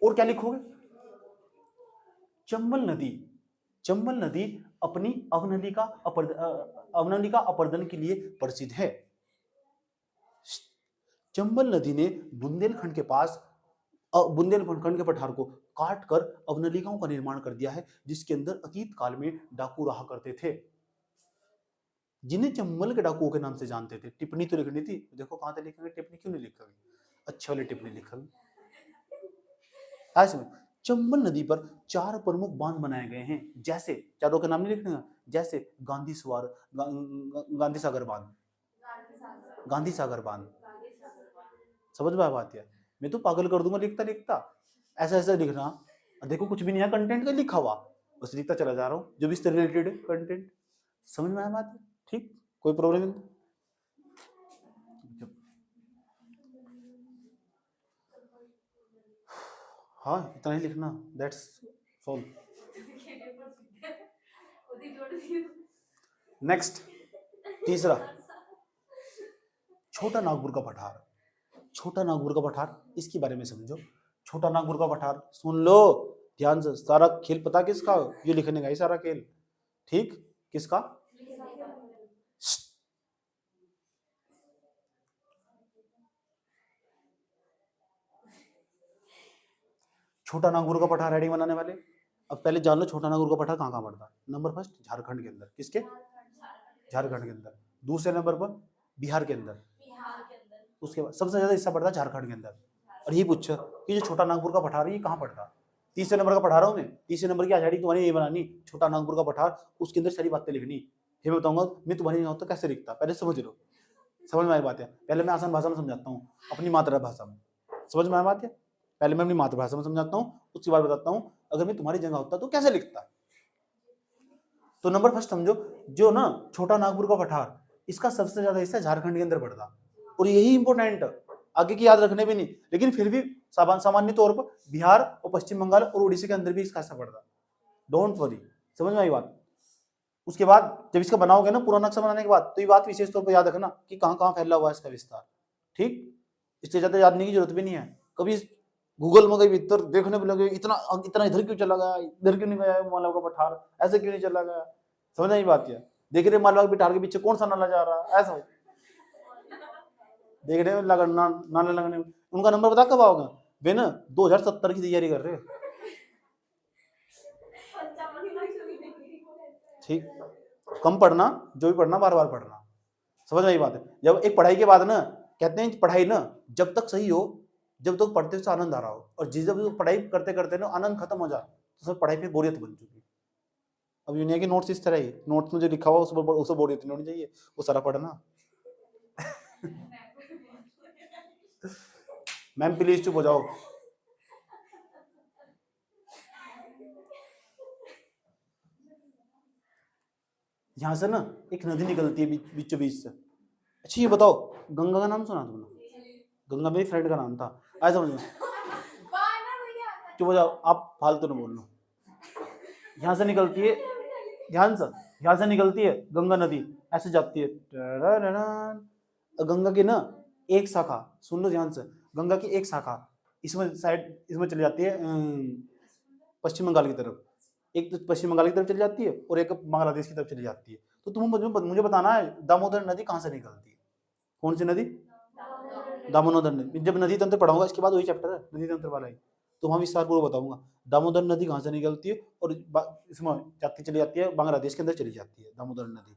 और क्या लिखोगे? चंबल नदी अपनी अवनलिका अपर्दन के लिए प्रसिद्ध है। चंबल नदी ने बुंदेलखंड के पठार को काट कर अवनलिकाओं का निर्माण कर दिया है, जिसके अंदर अतीत काल में डाकू रहा करते थे, जिन्हें चंबल के डाकुओं के नाम से जानते थे। टिप्पणी तो लिखनी थी, देखो कहां से लिखेंगे, टिप्पणी क्यों नहीं लिखोगे, अच्छे वाली टिप्पणी लिखोगे। चंबल नदी पर 4 प्रमुख बांध बनाए गए हैं, जैसे, चारों के नाम नहीं लिखने, जैसे गांधी सागर बांध। समझ में बात है? मैं तो पागल कर दूंगा लिखता ऐसा ऐसा लिखना। देखो कुछ भी नहीं है कंटेंट का लिखा हुआ, बस लिखता चला जा रहा हूँ जो भी इससे रिलेटेड है कंटेंट। समझ में आया बात है? ठीक, कोई प्रॉब्लम नहीं। हाँ इतना ही लिखना, दैट्स सॉल्व। नेक्स्ट, तीसरा, छोटा नागपुर का पठार। छोटा नागपुर का पठार, इसके बारे में समझो। छोटा नागपुर का पठार सुन लो ध्यान से, सारा खेल पता किसका, ये लिखने का ही सारा खेल। ठीक, किसका? छोटा नागपुर का पठार हेडिंग बनाने वाले, अब पहले जान लो छोटा नागपुर का पठार कहाँ पड़ता है। नंबर फर्स्ट झारखंड के अंदर, किसके? झारखंड के अंदर। दूसरे नंबर पर बिहार के अंदर। उसके बाद सबसे ज्यादा हिस्सा पड़ता है झारखंड के अंदर। और ये पूछो कि जो छोटा नागपुर का पठार है ये कहाँ पड़ता है? तीसरे नंबर का पढ़ा रहा हूँ मैं, तीसरे नंबर की हेडिंग तुम्हारी ये बनानी, छोटा नागपुर का पठार, उसके अंदर सारी बातें लिखनी। फिर मैं बताऊंगा मैं तुम्हारी नहीं होता कैसे लिखता, पहले समझ लो। समझ में आई बात है? पहले मैं आसान भाषा में समझाता हूँ, अपनी मातृभाषा में। समझ में आई बात है? पहले मैं अपनी मातृभाषा में समझाता हूँ, उसके बाद बताता हूँ अगर मैं तुम्हारी जगह होता तो कैसे लिखता। तो नंबर फर्स्ट समझो, जो ना छोटा नागपुर का पठार, इसका सबसे ज्यादा हिस्सा झारखंड के अंदर पड़ता, और यही इंपोर्टेंट, आगे की याद रखने भी नहीं, लेकिन फिर भी सामान्य तौर पर बिहार और पश्चिम बंगाल और उड़ीसा के अंदर भी इसका हिस्सा पड़ता। Don't worry. समझ में आई बात? उसके बाद जब इसका बनाओगे ना पूरा नक्शा बनाने के बाद, तो ये बात विशेष तौर पर याद रखना कि कहाँ कहाँ फैला हुआ है इसका विस्तार। ठीक, इससे ज्यादा याद नहीं की जरूरत भी नहीं है। कभी गूगल में कहीं इधर देखने भी लगे, इतना इधर क्यों चला गया, इधर क्यों नहीं गया मालवा का पठार, ऐसे क्यों नहीं चला गया। समझ आई बात? है देख रहे मालवा के पठार के पीछे कौन सा नाला जा रहा है, ऐसा देख रहे लगा नाला लगने में। उनका नंबर बता कब आओगे? वे ना 2070 की तैयारी कर रहे हो। ठीक, कम पढ़ना, जो भी पढ़ना बार बार पढ़ना। समझ में आई बात है? जब एक पढ़ाई के बाद ना कहते हैं पढ़ाई ना जब तक सही हो, जब तक पढ़ते से आनंद आ रहा हो, और जब पढ़ाई करते करते ना आनंद खत्म हो जाए तो सब पढ़ाई पे बोरियत बन चुकी। अब यूनिया के नोट्स इस तरह ही, नोट्स में जो लिखा हुआ उसको बोरियत नहीं होनी चाहिए, वो सारा पढ़ना। मैम प्लीज चुप हो जाओ। यहां से ना एक नदी निकलती है बीचों बीच से। अच्छा ये बताओ, गंगा का नाम सुना तुमने? गंगा मेरी फ्रेंड का नाम था, ऐसा समझो। चुप हो जाओ, आप फालतू न बोल लो। यहां से निकलती है, ध्यान से, यहां से निकलती है गंगा नदी, ऐसे जाती है। गंगा की ना एक शाखा, सुन लो ध्यान से, गंगा की एक शाखा इसमें चली जाती है पश्चिम बंगाल की तरफ। एक तो पश्चिम बंगाल की तरफ चली जाती है और एक बांग्लादेश की तरफ चली जाती है। तो तुम मुझे बताना है दामोदर नदी कहाँ से निकलती है? कौन सी नदी? दामोदर नदी। जब नदी तंत्र पढ़ाऊंगा इसके बाद वही चैप्टर है नदी तंत्र वाला ही, तो वहाँ विस्तार पूर्वक बताऊंगा दामोदर नदी कहाँ से निकलती है, और इसमें चली जाती है बांग्लादेश के अंदर चली जाती है दामोदर नदी।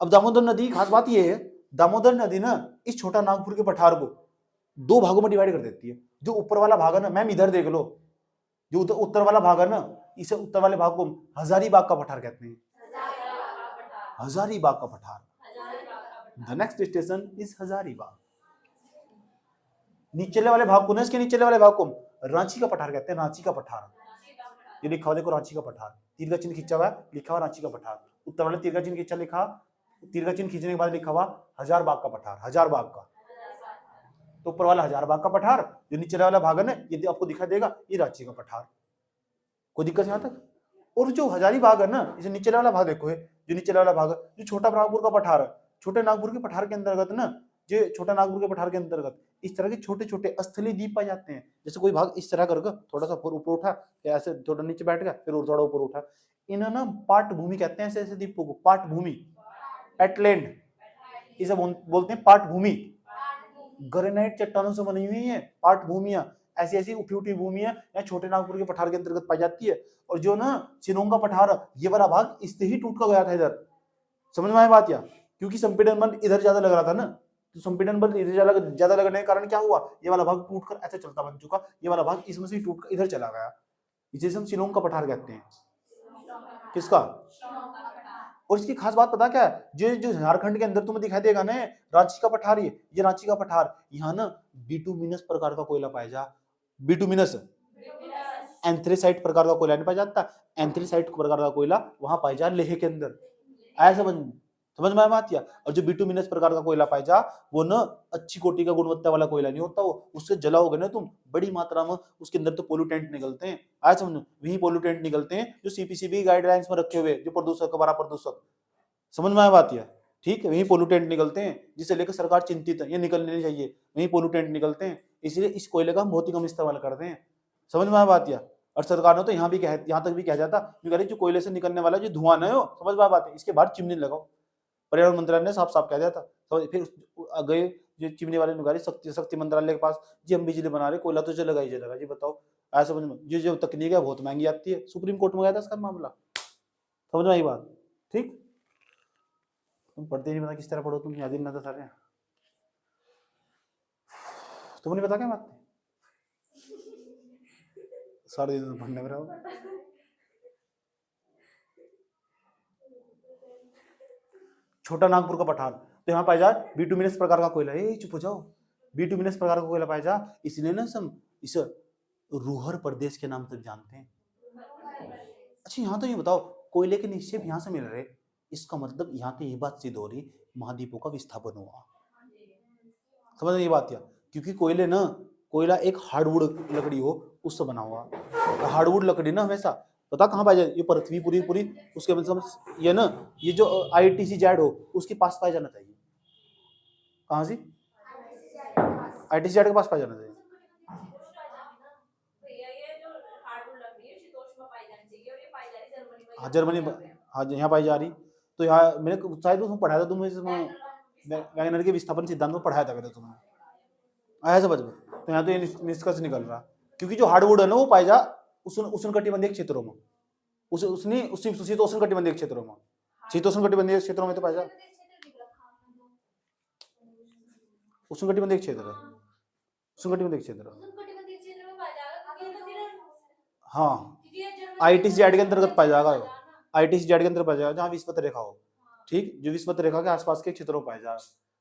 अब दामोदर नदी खास बात यह है, दामोदर नदी ना इस छोटा नागपुर के पठार को 2 भागों में डिवाइड कर देती है। जो ऊपर वाला भाग है ना, मैम इधर देख लो, जो उत्तर वाला भाग है ना, इसे उत्तर वाले भाग को हजारीबाग का पठार कहते हैं। हजारीबाग का पठार। The next station is Hazaribagh. नीचले वाले भाग को ना, इसके नीचले वाले भाग को रांची का पठार कहते हैं। रांची का पठार, ये लिखा हुआ देखो, रांची का पठार, तीर का चिन्ह खींचा हुआ है, लिखा हुआ रांची का पठार। उत्तर वाले तीर का चिन्ह खींचा, लिखा तीर का चिन्ह खींचने के बाद लिखा हुआ हजारबाग का पठार, हजारबाग का। तो ऊपर वाला हजारबाग का पठार, जो नीचे वाला भाग है ना, ये आपको दिखाई देगा, ये रांची का पठार। कोई दिक्कत यहाँ तक? और जो हजारीबाग है ना, इसे नीचे वाला भाग देखो है, जो नीचे वाला भाग है, जो छोटा नागपुर का पठार है, छोटे नागपुर के पठार के अंतर्गत ना जो छोटा नागपुर के पठार के अंतर्गत इस तरह के छोटे छोटे स्थलीय द्वीप पाए जाते हैं। जैसे कोई भाग इस तरह करके थोड़ा सा ऊपर उठा या ऐसे थोड़ा नीचे बैठ गया फिर थोड़ा ऊपर उठा, इन्हें ना पाट भूमि कहते हैं। ऐसे ऐसे द्वीपों को पाट भूमि, पेटलैंड, इसे बोलते हैं पाट भूमि। ग्रेनाइट चट्टानों से बनी हुई है पाट भूमियां, ऐसी ऐसी उठी उठी भूमियां या छोटे नागपुर के पठार के अंतर्गत पाई जाती है। और जो ना शिलोंग का पठार, ये वाला भाग इससे ही टूट कर गया था इधर। समझ में आया बात? या क्योंकि संपीड़न बल इधर ज्यादा लग रहा था ना, तो संपीड़न बल इधर ज्यादा लगने के कारण क्या हुआ, ये वाला भाग टूटकर ऐसे चलता बन चुका, ये वाला भाग इसमें से टूटकर इधर चला गया। इसे हम शिलोंग का पठार कहते हैं। किसका? और इसकी खास बात पता क्या है, जो झारखंड के अंदर तुम्हें दिखाई देगा ना रांची का पठार, ये रांची का पठार, यहाँ ना बिटुमिनस प्रकार का कोयला पाया जा, बिटुमिनस एंथ्रेसाइट प्रकार का कोयला नहीं पाया जाता, एंथ्रेसाइट प्रकार का कोयला वहां पाया जा लेह के अंदर। ऐसा समझ में आया बात? या और जो बिटुमिनस प्रकार का कोयला पाया जा वो ना अच्छी कोटि का गुणवत्ता वाला कोयला नहीं होता, वो उससे जलाओगे ना तुम बड़ी मात्रा में, उसके अंदर तो पोल्यूटेंट निकलते हैं। आज समझो वही पोल्यूटेंट निकलते हैं जो सीपीसीबी गाइडलाइंस में रखे हुए, जो प्रदूषक बड़ा प्रदूषक। समझ में आया बात? या ठीक है, वही पोल्यूटेंट निकलते हैं जिसे लेकर सरकार चिंतित है, ये निकलने नहीं चाहिए, वही पोल्यूटेंट निकलते हैं, इसलिए इस कोयले का हम बहुत ही कम इस्तेमाल करते हैं। समझ में आया बात? या और सरकार ने तो यहाँ तक भी कहा जाता जो कोयले से निकलने वाला जो धुआं है, समझ में आया बात है, इसके बाहर चिमनी लगाओ। पर्यावरण मंत्रालय ने साफ साफ कह दिया था। तो फिर गए जो चिमनी वाले निकाले शक्ति मंत्रालय के पास, जी हम बिजली बना रहे, कोयला तो चलेगा ही चलेगा जी, बताओ। ऐसा समझ में, जो तकनीक है बहुत महंगी आती है, सुप्रीम कोर्ट में गया था इसका मामला। समझ में आई बात? ठीक, तुम पढ़ते नहीं, पता किस तरह पढ़ो तुम, याद ही नहीं था सारे। तुमने पता क्या बात सारे दिन पढ़ने में रहो। छोटा नागपुर का पठार, तो यहाँ पाया जा बिटुमिनस प्रकार का कोयला, चुप हो जाओ, बिटुमिनस प्रकार का कोयला पाया जा, इसलिए ना हम इस रूहर प्रदेश के नाम से जानते हैं। अच्छा यहाँ तो ये बताओ, कोयले के निक्षेप यहाँ से मिल रहे, इसका मतलब यहाँ पे ये बात सिद्ध हो रही महाद्वीपों का विस्थापन हुआ। समझ में ये बात? या क्योंकि कोयला एक हार्डवुड लकड़ी हो उससे बना हुआ, हार्डवुड लकड़ी ना हमेशा पता कहाँ पाया जाए, ये पृथ्वी पूरी उसके मतलब ये ना, ये जो ITC-Z हो उसके पास पाया जाना चाहिए। कहाँ से? ITC-Z के पास पाया जाना चाहिए। हाँ जर्मनी, हाँ यहाँ पाई जा रही, तो यहाँ मैंने शायद उसमें पढ़ाया था तुम्हें, वैगनर के विस्थापन सिद्धांत में पढ़ाया था मैंने तुम्हें, आया समझ में? तो यहाँ तो ये निष्कर्ष निकल रहा, क्योंकि जो हार्डवुड है ना वो पाया जा उष्णकटिबंधीय क्षेत्रों में, उष्णकटिबंधीय क्षेत्रों में, शीतोष्णकटिबंधीय क्षेत्रों में तो पाया जा, उष्णकटिबंधीय क्षेत्र है, उष्णकटिबंधीय क्षेत्र, हाँ ITC-Z के अंतर्गत पाया जाएगा, ITC-Z के अंतर्गत पाया जाएगा जहाँ विषुवत रेखा हो, ठीक, जो विषुवत रेखा के आसपास के क्षेत्रों में पाया जाएगा,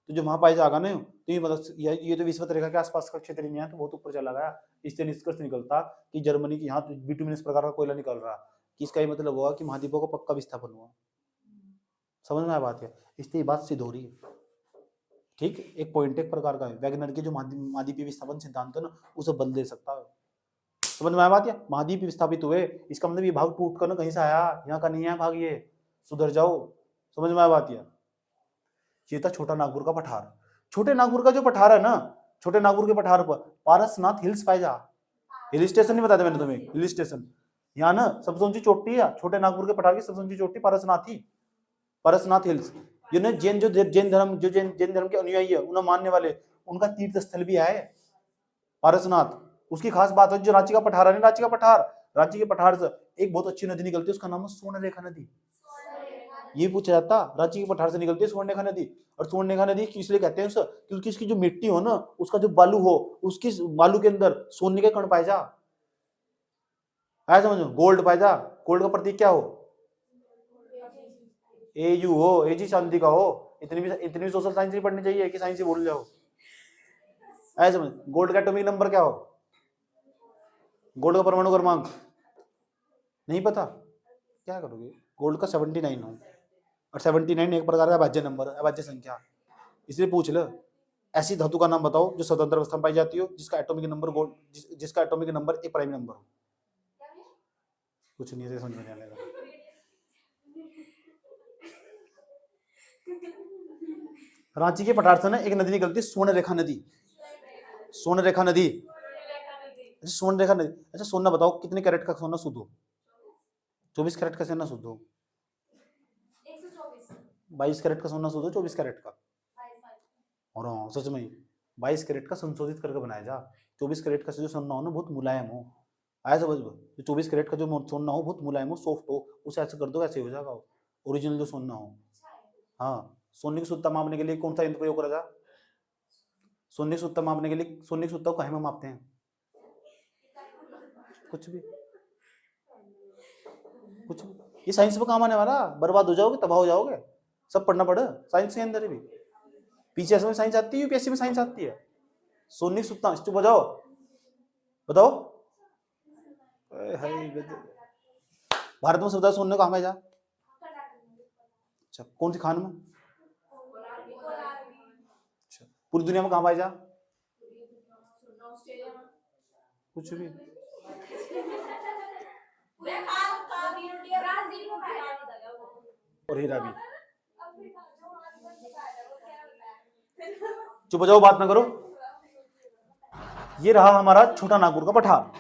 तो जो वहां पाया जाएगा ना, तो ये मतलब ये तो विषुवत रेखा के आसपास का क्षेत्र नहीं है, तो बहुत ऊपर चला गया। इससे निष्कर्ष निकलता कि जर्मनी की यहाँ बिटुमिनस प्रकार का कोयला निकल रहा, कि इसका ये मतलब हुआ कि महाद्वीपों का पक्का विस्थापन हुआ। समझ में आया बात है? इससे बात सिद्ध हो रही है। ठीक, एक पॉइंट एक प्रकार का है, वैगनर के जो महाद्वीपीय विस्थापन सिद्धांत है ना उसे बदल दे सकता है। समझ में आया बात? या महाद्वीप विस्थापित हुए, इसका मतलब ये भाग टूट कर ना कहीं से आया, यहाँ का नहीं है भाग, ये सुधर जाओ। समझ में आया बात? या ये था छोटा नागपुर का पठार। छोटे नागपुर का जो पठार है ना, छोटे नागपुर के पठार पर पारसनाथ हिल्स पाए जा, हिल स्टेशन नहीं बताया मैंने तुम्हें, हिल स्टेशन यहाँ ना सबसे ऊंची चोटी है, छोटे नागपुर के पठार की सबसे ऊंची चोटी पारसनाथ ही, पारसनाथ हिल्स। ये ना जैन धर्म के अनुयायी है, उन्हें मानने वाले, उनका तीर्थ स्थल भी है पारसनाथ। उसकी खास बात है जो रांची का पठार है, रांची के पठार से एक बहुत अच्छी नदी निकलती है, उसका नाम है स्वर्णरेखा नदी। ये पूछा जाता, रांची के पठार से निकलती है स्वर्णरेखा नदी। और स्वर्णरेखा नदी इसलिए कहते हैं क्योंकि इसकी जो मिट्टी हो ना, उसका जो बालू हो, उसकी बालू के अंदर सोने के कण पाए जा, समझो, गोल्ड पाए जा। गोल्ड का प्रतीक क्या हो? AU हो, AG शांति का हो। इतनी भी सोशल साइंस नहीं पढ़नी चाहिए कि साइंस ही भूल जाओ। ऐसे समझ, गोल्ड का एटॉमिक नंबर क्या हो? गोल्ड का परमाणु क्रमांक नहीं पता, क्या करोगे? गोल्ड का 79 हो, और 79 एक प्रकार का अभाज्य नंबर, अभाज्य संख्या, इसलिए पूछ लो ऐसी धातु का नाम बताओ जो स्वतंत्र अवस्था में पाई जाती हो, जिसका एटॉमिक नंबर जिसका एटॉमिक नंबर एक प्राइम नंबर हो। कुछ नहीं, समझ में आने लगा। रांची के पठार से ना एक नदी निकलती है, स्वर्णरेखा नदी। स्वर्णरेखा नदी, अच्छा स्वर्णरेखा नदी। अच्छा सोना बताओ कितने कैरेट का सोना शुद्ध हो? 24 कैरेट का सोना शुद्ध हो? 22 कैरेट का सोना शुद्ध हो? 24 कैरेट का? और हाँ सच में 22 कैरेट का संशोधित करके बनाया जा। 24 कैरेट का जो सोना हो ना बहुत मुलायम हो, आया समझ में? 24 कैरेट का जो सोना हो बहुत मुलायम हो, सॉफ्ट हो, उसे ऐसे कर दो ऐसे हो जाएगा ओरिजिनल जो सोना हो। हाँ सोने की शुद्धता मापने के लिए कौन सा यंत्र प्रयोग करा जा? सोने की शुद्धता मापने के लिए, सोने की शुद्धता को कहीं में मापते हैं? कुछ भी, कुछ भी। ये साइंस में काम आने वाला, बर्बाद हो जाओगे, तबाह हो जाओगे। सब पढ़ना पड़े साइंस के अंदर भी। पीछे में साइंस आती है, यूपीएससी में साइंस आती है। सोने की शुद्धता, चुप हो जाओ, बताओ। भारत में सबसे सोने कहाँ में जा? अच्छा कौन सी खान में? अच्छा पूरी दुनिया में कहाँ पाया जा? कुछ भी। और हीरा भी। चुप हो जाओ, बात ना करो। ये रहा हमारा छोटा नागपुर का पठार।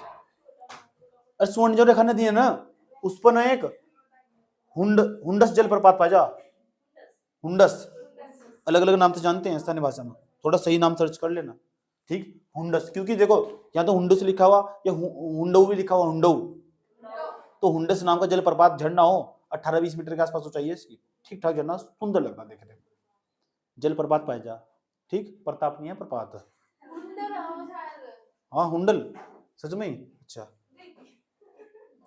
स्वर्ण जो रेखा नदी है ना उस पर ना एक हुंडस जलप्रपात पाया जा। हुंडस अलग अलग नाम से जानते हैं स्थानीय भाषा में, थोड़ा सही नाम सर्च कर लेना, ठीक। हुंडस, क्योंकि देखो यहाँ तो हुंडस लिखा हुआ या हुंडऊ भी लिखा हुआ, हुंडऊ, तो हुंडस नाम का जलप्रपात झरना हो 18-20 मीटर के आसपास ऊंचाई है इसकी, ठीक ठाक झरना, सुंदर लगता देखने में। जलप्रपात पाया जा, ठीक। प्रताप नहीं है, प्रपात। हाँ हुंडल, सच में। अच्छा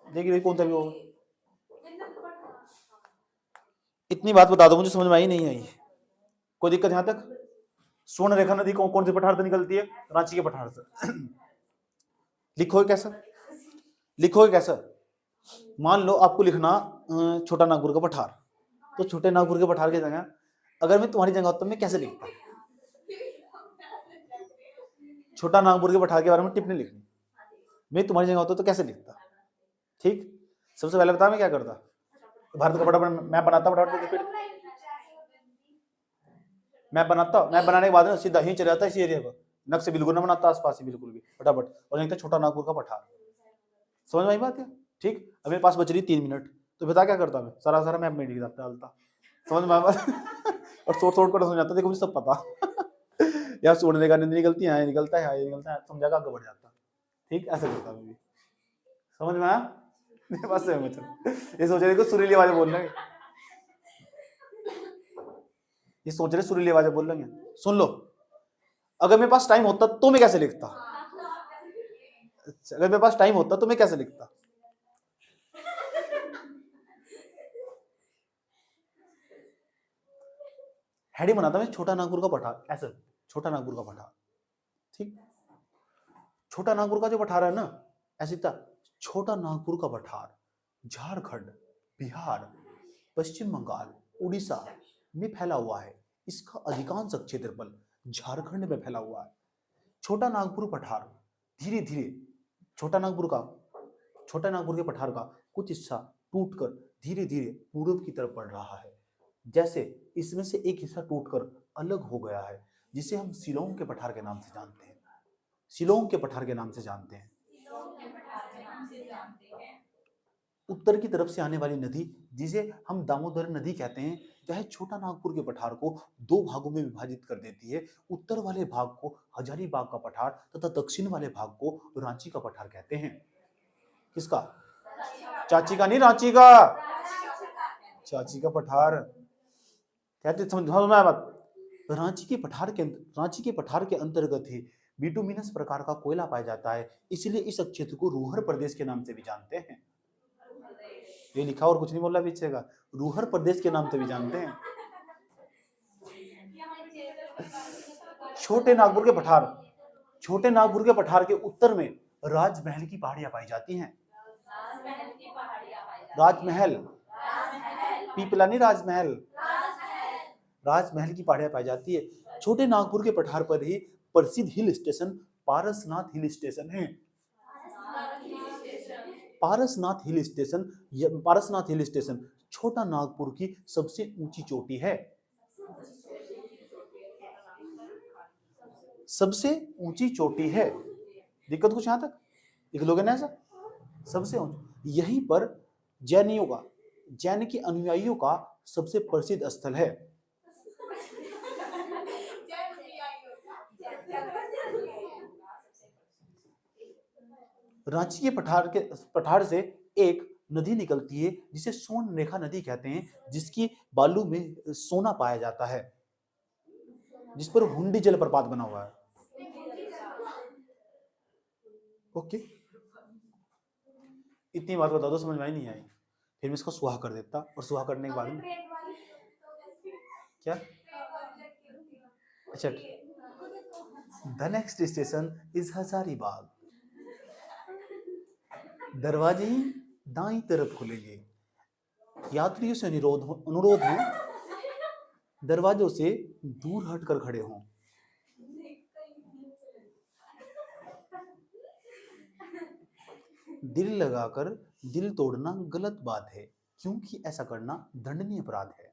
देखिए कौन सा भी होगा। इतनी बात बता दो, मुझे समझ में आई नहीं आई, कोई दिक्कत यहां तक? स्वर्ण रेखा नदी कौन से पठार से निकलती है? रांची के पठार से। लिखोगे कैसा? लिखोगे कैसा? मान लो आपको लिखना छोटा नागपुर का पठार, तो छोटे नागपुर के पठार की जगह अगर मैं तुम्हारी जगह होता तो मैं कैसे लिखता? छोटा नागपुर के पठार के बारे में टिप्पणी लिखनी, मैं तुम्हारी जगह होता तो कैसे लिखता? ठीक। सबसे पहले बता मैं क्या करता, भारत का फटाफट मैप बनाता, फटाफट मैप बनाता, मैप बनाने के बाद में सीधा ही चले जाता इसी एरिया पर, नक्शे बिल्कुल ना बनाता आसपास ही बिल्कुल भी, फटाफट, और लिखता छोटा नागपुर का पठार। समझ में आई बात है? ठीक। अब मेरे पास बच रही 3 मिनट, तो बता क्या करता मैं, सारा सारा मैप में लिख डालता। समझ में आया? और शॉर्ट कर समझ आता, देखो मुझे सब पता। यार छोड़ने का नहीं निकलती है, निकलता है, ये निकलता है, समझा आगे बढ़ जाता। ठीक, ऐसे करता मैं भी। समझ में आया? मेरे पास से ये सोच रहे सुरीली आवाज बोल रहे, ये सोच रहे सुरीली आवाज बोल रहे हैं। सुन लो, अगर मेरे पास टाइम होता तो मैं कैसे लिखता? अच्छा, अगर मेरे पास टाइम होता तो मैं कैसे लिखता? हेडिंग बनाता मैं छोटा नागपुर का पठार, ऐसे छोटा नागपुर का पठार, ठीक। छोटा नागपुर का जो पठार है ना, ऐसे था, छोटा नागपुर का पठार झारखंड, बिहार, पश्चिम बंगाल, उड़ीसा में फैला हुआ है। इसका अधिकांश क्षेत्रफल झारखंड में फैला हुआ है। छोटा नागपुर पठार धीरे धीरे छोटा नागपुर के पठार का कुछ हिस्सा टूटकर धीरे धीरे पूर्व की तरफ बढ़ रहा है। जैसे इसमें से एक हिस्सा टूटकर अलग हो गया है, जिसे हम शिलोंग के पठार के नाम से जानते हैं। शिलोंग के पठार के नाम से जानते हैं। उत्तर की तरफ से आने वाली नदी, जिसे हम दामोदर नदी कहते हैं, वह छोटा नागपुर के पठार को 2 भागों में विभाजित कर देती है। उत्तर वाले भाग को हजारीबाग का पठार तथा दक्षिण वाले भाग को रांची का पठार कहते हैं। किसका? चाची का नहीं, रांची का। चाची का पठार कहते, समझ में आया बात? रांची के पठार के अंतर्गत ही बिटुमिनस प्रकार का कोयला पाया जाता है, इसलिए इस क्षेत्र को रूहर प्रदेश के नाम से भी जानते हैं। ये लिखा और कुछ नहीं बोला पीछे का, रूहर प्रदेश के नाम से भी जानते हैं। छोटे नागपुर के पठार के उत्तर में राजमहल की पहाड़ियां पाई जाती हैं। राजमहल, पीपला नहीं, राजमहल की पहाड़ियां पाई जाती है। छोटे नागपुर के पठार पर ही प्रसिद्ध hill station Parasnath hill station है। पारसनाथ हिल स्टेशन छोटा नागपुर की सबसे ऊंची चोटी है। सबसे ऊंची चोटी है। दिक्कत कुछ यहां तक लिख लोगे ना ऐसा, सबसे ऊंची। यहीं पर जैन के अनुयायियों का सबसे प्रसिद्ध स्थल है। रांची के पठार से एक नदी निकलती है जिसे सोन रेखा नदी कहते हैं, जिसकी बालू में सोना पाया जाता है, जिस पर हुंडी जलप्रपात बना हुआ है। ओके, इतनी बात बता दो, समझ में नहीं आई, फिर मैं इसको सुहा कर देता, और सुहा करने के बाद में क्या, अच्छा, the next station is Hazaribagh. दरवाजे दाईं तरफ खुलेंगे। यात्रियों से अनुरोध है दरवाजों से दूर हटकर खड़े हों। दिल लगाकर दिल तोड़ना गलत बात है, क्योंकि ऐसा करना दंडनीय अपराध है।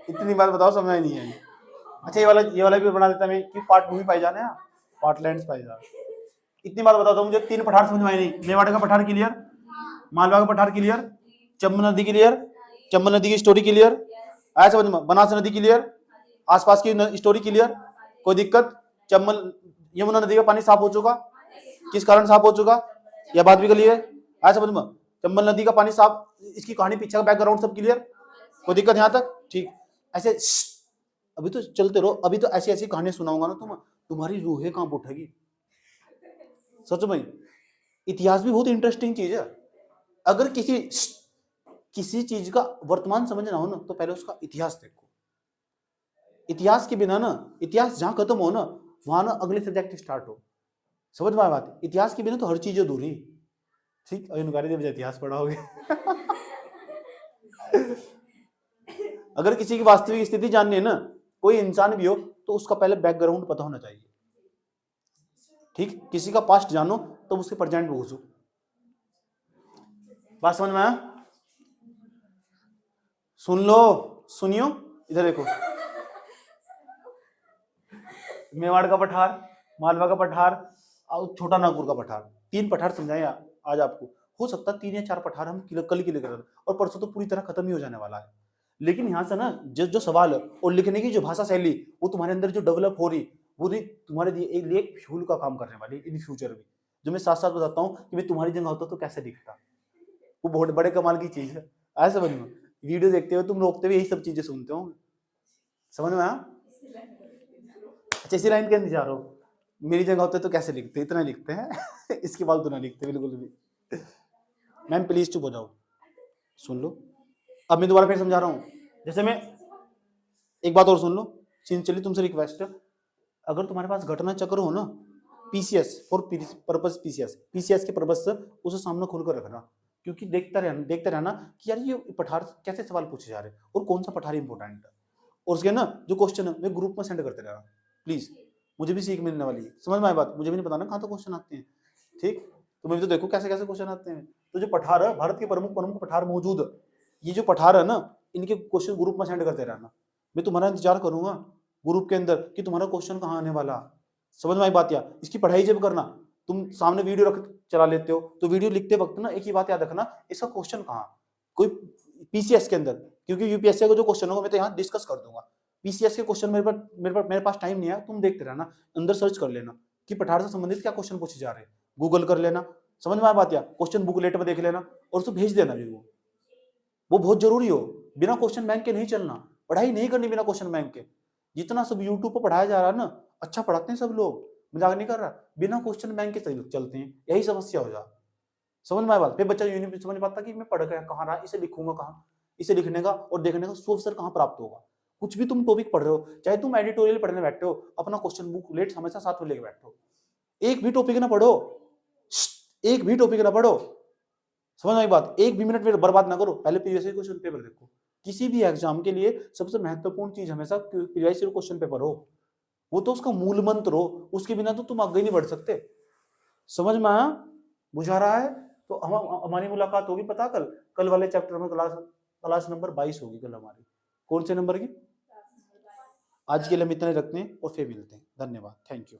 इतनी बात बताओ, समझ नहीं आई। अच्छा, ये वाला भी बना देता मैं कि पार्ट मूवी पाई जाने, पार्टलैंड्स पाई जा। इतनी बात बताओ तो मुझे 3 पठार समझ में आई नहीं। मेवाड़ का पठार क्लियर, मालवा का पठार क्लियर, चंबल नदी क्लियर, चंबल नदी की स्टोरी क्लियर, आया समझ में, बनास नदी क्लियर, आसपास की स्टोरी क्लियर, कोई दिक्कत। चंबल यमुना नदी का पानी साफ हो चुका, किस कारण साफ हो चुका, यह बात भी क्लियर है, आया समझ में। चंबल नदी का पानी साफ, इसकी कहानी पीछे का बैकग्राउंड सब क्लियर, कोई दिक्कत यहाँ तक, ठीक। ऐसे अभी तो चलते रहो, अभी तो ऐसी ऐसी कहानी सुनाऊंगा ना तुम्हारी रूहें कांप उठेगी सच में। इतिहास भी बहुत इंटरेस्टिंग चीज है। अगर किसी चीज का वर्तमान समझना हो ना, तो पहले उसका इतिहास देखो। इतिहास के बिना ना, इतिहास जहां खत्म हो ना, वहां ना अगले सब्जेक्ट स्टार्ट हो। समझ में आया बात, इतिहास के बिना तो हर चीज अधूरी, ठीक। अनुकारी देव इतिहास पढ़ाओगे अगर किसी की वास्तविक स्थिति जाननी है ना, कोई इंसान भी हो, तो उसका पहले बैकग्राउंड पता होना चाहिए, ठीक। किसी का पास्ट जानो तो उसके प्रेजेंट में घुसो। बात समझ में आया? सुन लो, सुनियो, इधर देखो। मेवाड़ का पठार, मालवा का पठार और छोटा नागपुर का पठार, 3 पठार समझाए आज आपको। हो सकता है 3 या 4 पठार हम कल क्लियर कर, और परसों तो पूरी तरह खत्म ही हो जाने वाला है। लेकिन यहाँ से ना जो सवाल और लिखने की जो भाषा शैली, वो तुम्हारे अंदर जो डेवलप हो रही, वो तुम्हारे लिए एक फ्यूल का काम करने वाली इन फ्यूचर भी। जो मैं साथ साथ बताता हूँ कि मैं तुम्हारी जगह होता तो कैसे दिखता, वो बहुत बड़े कमाल की चीज है। आया समझ में? वीडियो देखते हो तुम, रोकते हुए यही सब चीजें सुनते हो, समझ में आया? अच्छा, इसी लाइन के अंदर जा रहा हो, मेरी जगह होते तो कैसे लिखते, इतना लिखते हैं इसके बाद तो ना लिखते बिल्कुल भी। मैम प्लीज चुप हो जाओ, सुन लो। अब मैं दोबारा फिर समझा रहा हूँ। जैसे मैं एक बात और सुन लो, सिंसियरली तुमसे रिक्वेस्ट है, अगर तुम्हारे पास घटना चक्र हो ना, पीसीएस फॉर पर्पस, पीसीएस के पर्पस से उसे सामने खोलकर रखना, क्योंकि देखते रहना कि यार ये पठार कैसे सवाल पूछे जा रहे हैं और कौन सा पठार इंपॉर्टेंट है। और उसके ना जो क्वेश्चन है वे ग्रुप में सेंड करते रहना प्लीज, मुझे भी सीख मिलने वाली है। समझ में आई बात? मुझे भी नहीं पता ना कहाँ तो क्वेश्चन आते हैं, ठीक। तो मैं भी तो देखो कैसे कैसे क्वेश्चन आते हैं। तो जो पठार है, भारत के प्रमुख पठार मौजूद है, ये जो पठार है ना, इनके क्वेश्चन ग्रुप में सेंड करते रहना। मैं तुम्हारा इंतजार करूंगा ग्रुप के अंदर कि तुम्हारा क्वेश्चन कहाँ आने वाला। समझ में आई बात? या इसकी पढ़ाई जब करना, तुम सामने वीडियो रख चला लेते हो, तो वीडियो लिखते वक्त ना एक ही बात याद रखना, इसका क्वेश्चन कहाँ, कोई पीसीएस के अंदर, क्योंकि यूपीएससी का जो क्वेश्चन होगा मैं तो यहाँ डिस्कस कर दूंगा। पीसीएस के क्वेश्चन मेरे पास टाइम नहीं है, तुम देखते रहना, अंदर सर्च कर लेना कि पठार से संबंधित क्या क्वेश्चन पूछे जा रहे हैं, गूगल कर लेना। समझ में आया बात? या क्वेश्चन बुकलेट में देख लेना और उसको भेज देना भी, वो बहुत जरूरी हो। बिना क्वेश्चन बैंक के नहीं चलना, पढ़ाई नहीं करनी बिना क्वेश्चन बैंक के। जितना सब यूट्यूब पर पढ़ाया जा रहा है ना, अच्छा पढ़ाते हैं सब लोग, मजाक नहीं कर रहा, बिना क्वेश्चन बैंक के चलते हैं, यही समस्या हो जा। समझ में आया बात? फिर बच्चा यूनिवर्सिटी समझ पाता कि मैं पढ़ गया कहाँ रहा, इसे लिखूंगा कहाँ, इसे लिखने का और देखने का सोर्स कहाँ प्राप्त होगा। कुछ भी तुम टॉपिक पढ़ रहे हो, चाहे तुम एडिटोरियल पढ़ने बैठे हो, अपना क्वेश्चन बुक लेट हमेशा साथ में लेके बैठो, एक भी टॉपिक ना पढ़ो, एक भी टॉपिक ना पढ़ो। समझ में आई बात? एक भी मिनट बर्बाद ना करो, पहले प्रीवियस क्वेश्चन पेपर देखो। किसी भी एग्जाम के लिए सबसे महत्वपूर्ण चीज हमेशा प्रीवियस क्वेश्चन पेपर हो, वो तो उसका मूल मंत्र हो, उसके बिना तो तुम आगे नहीं बढ़ सकते। समझ में आया? बुझा रहा है? तो हम हमारी मुलाकात होगी पता कल वाले चैप्टर में, क्लास नंबर 22 होगी कल हमारी। कौन से नंबर की? आज के लिए हम इतने रखते हैं और फिर मिलते हैं। धन्यवाद, थैंक यू।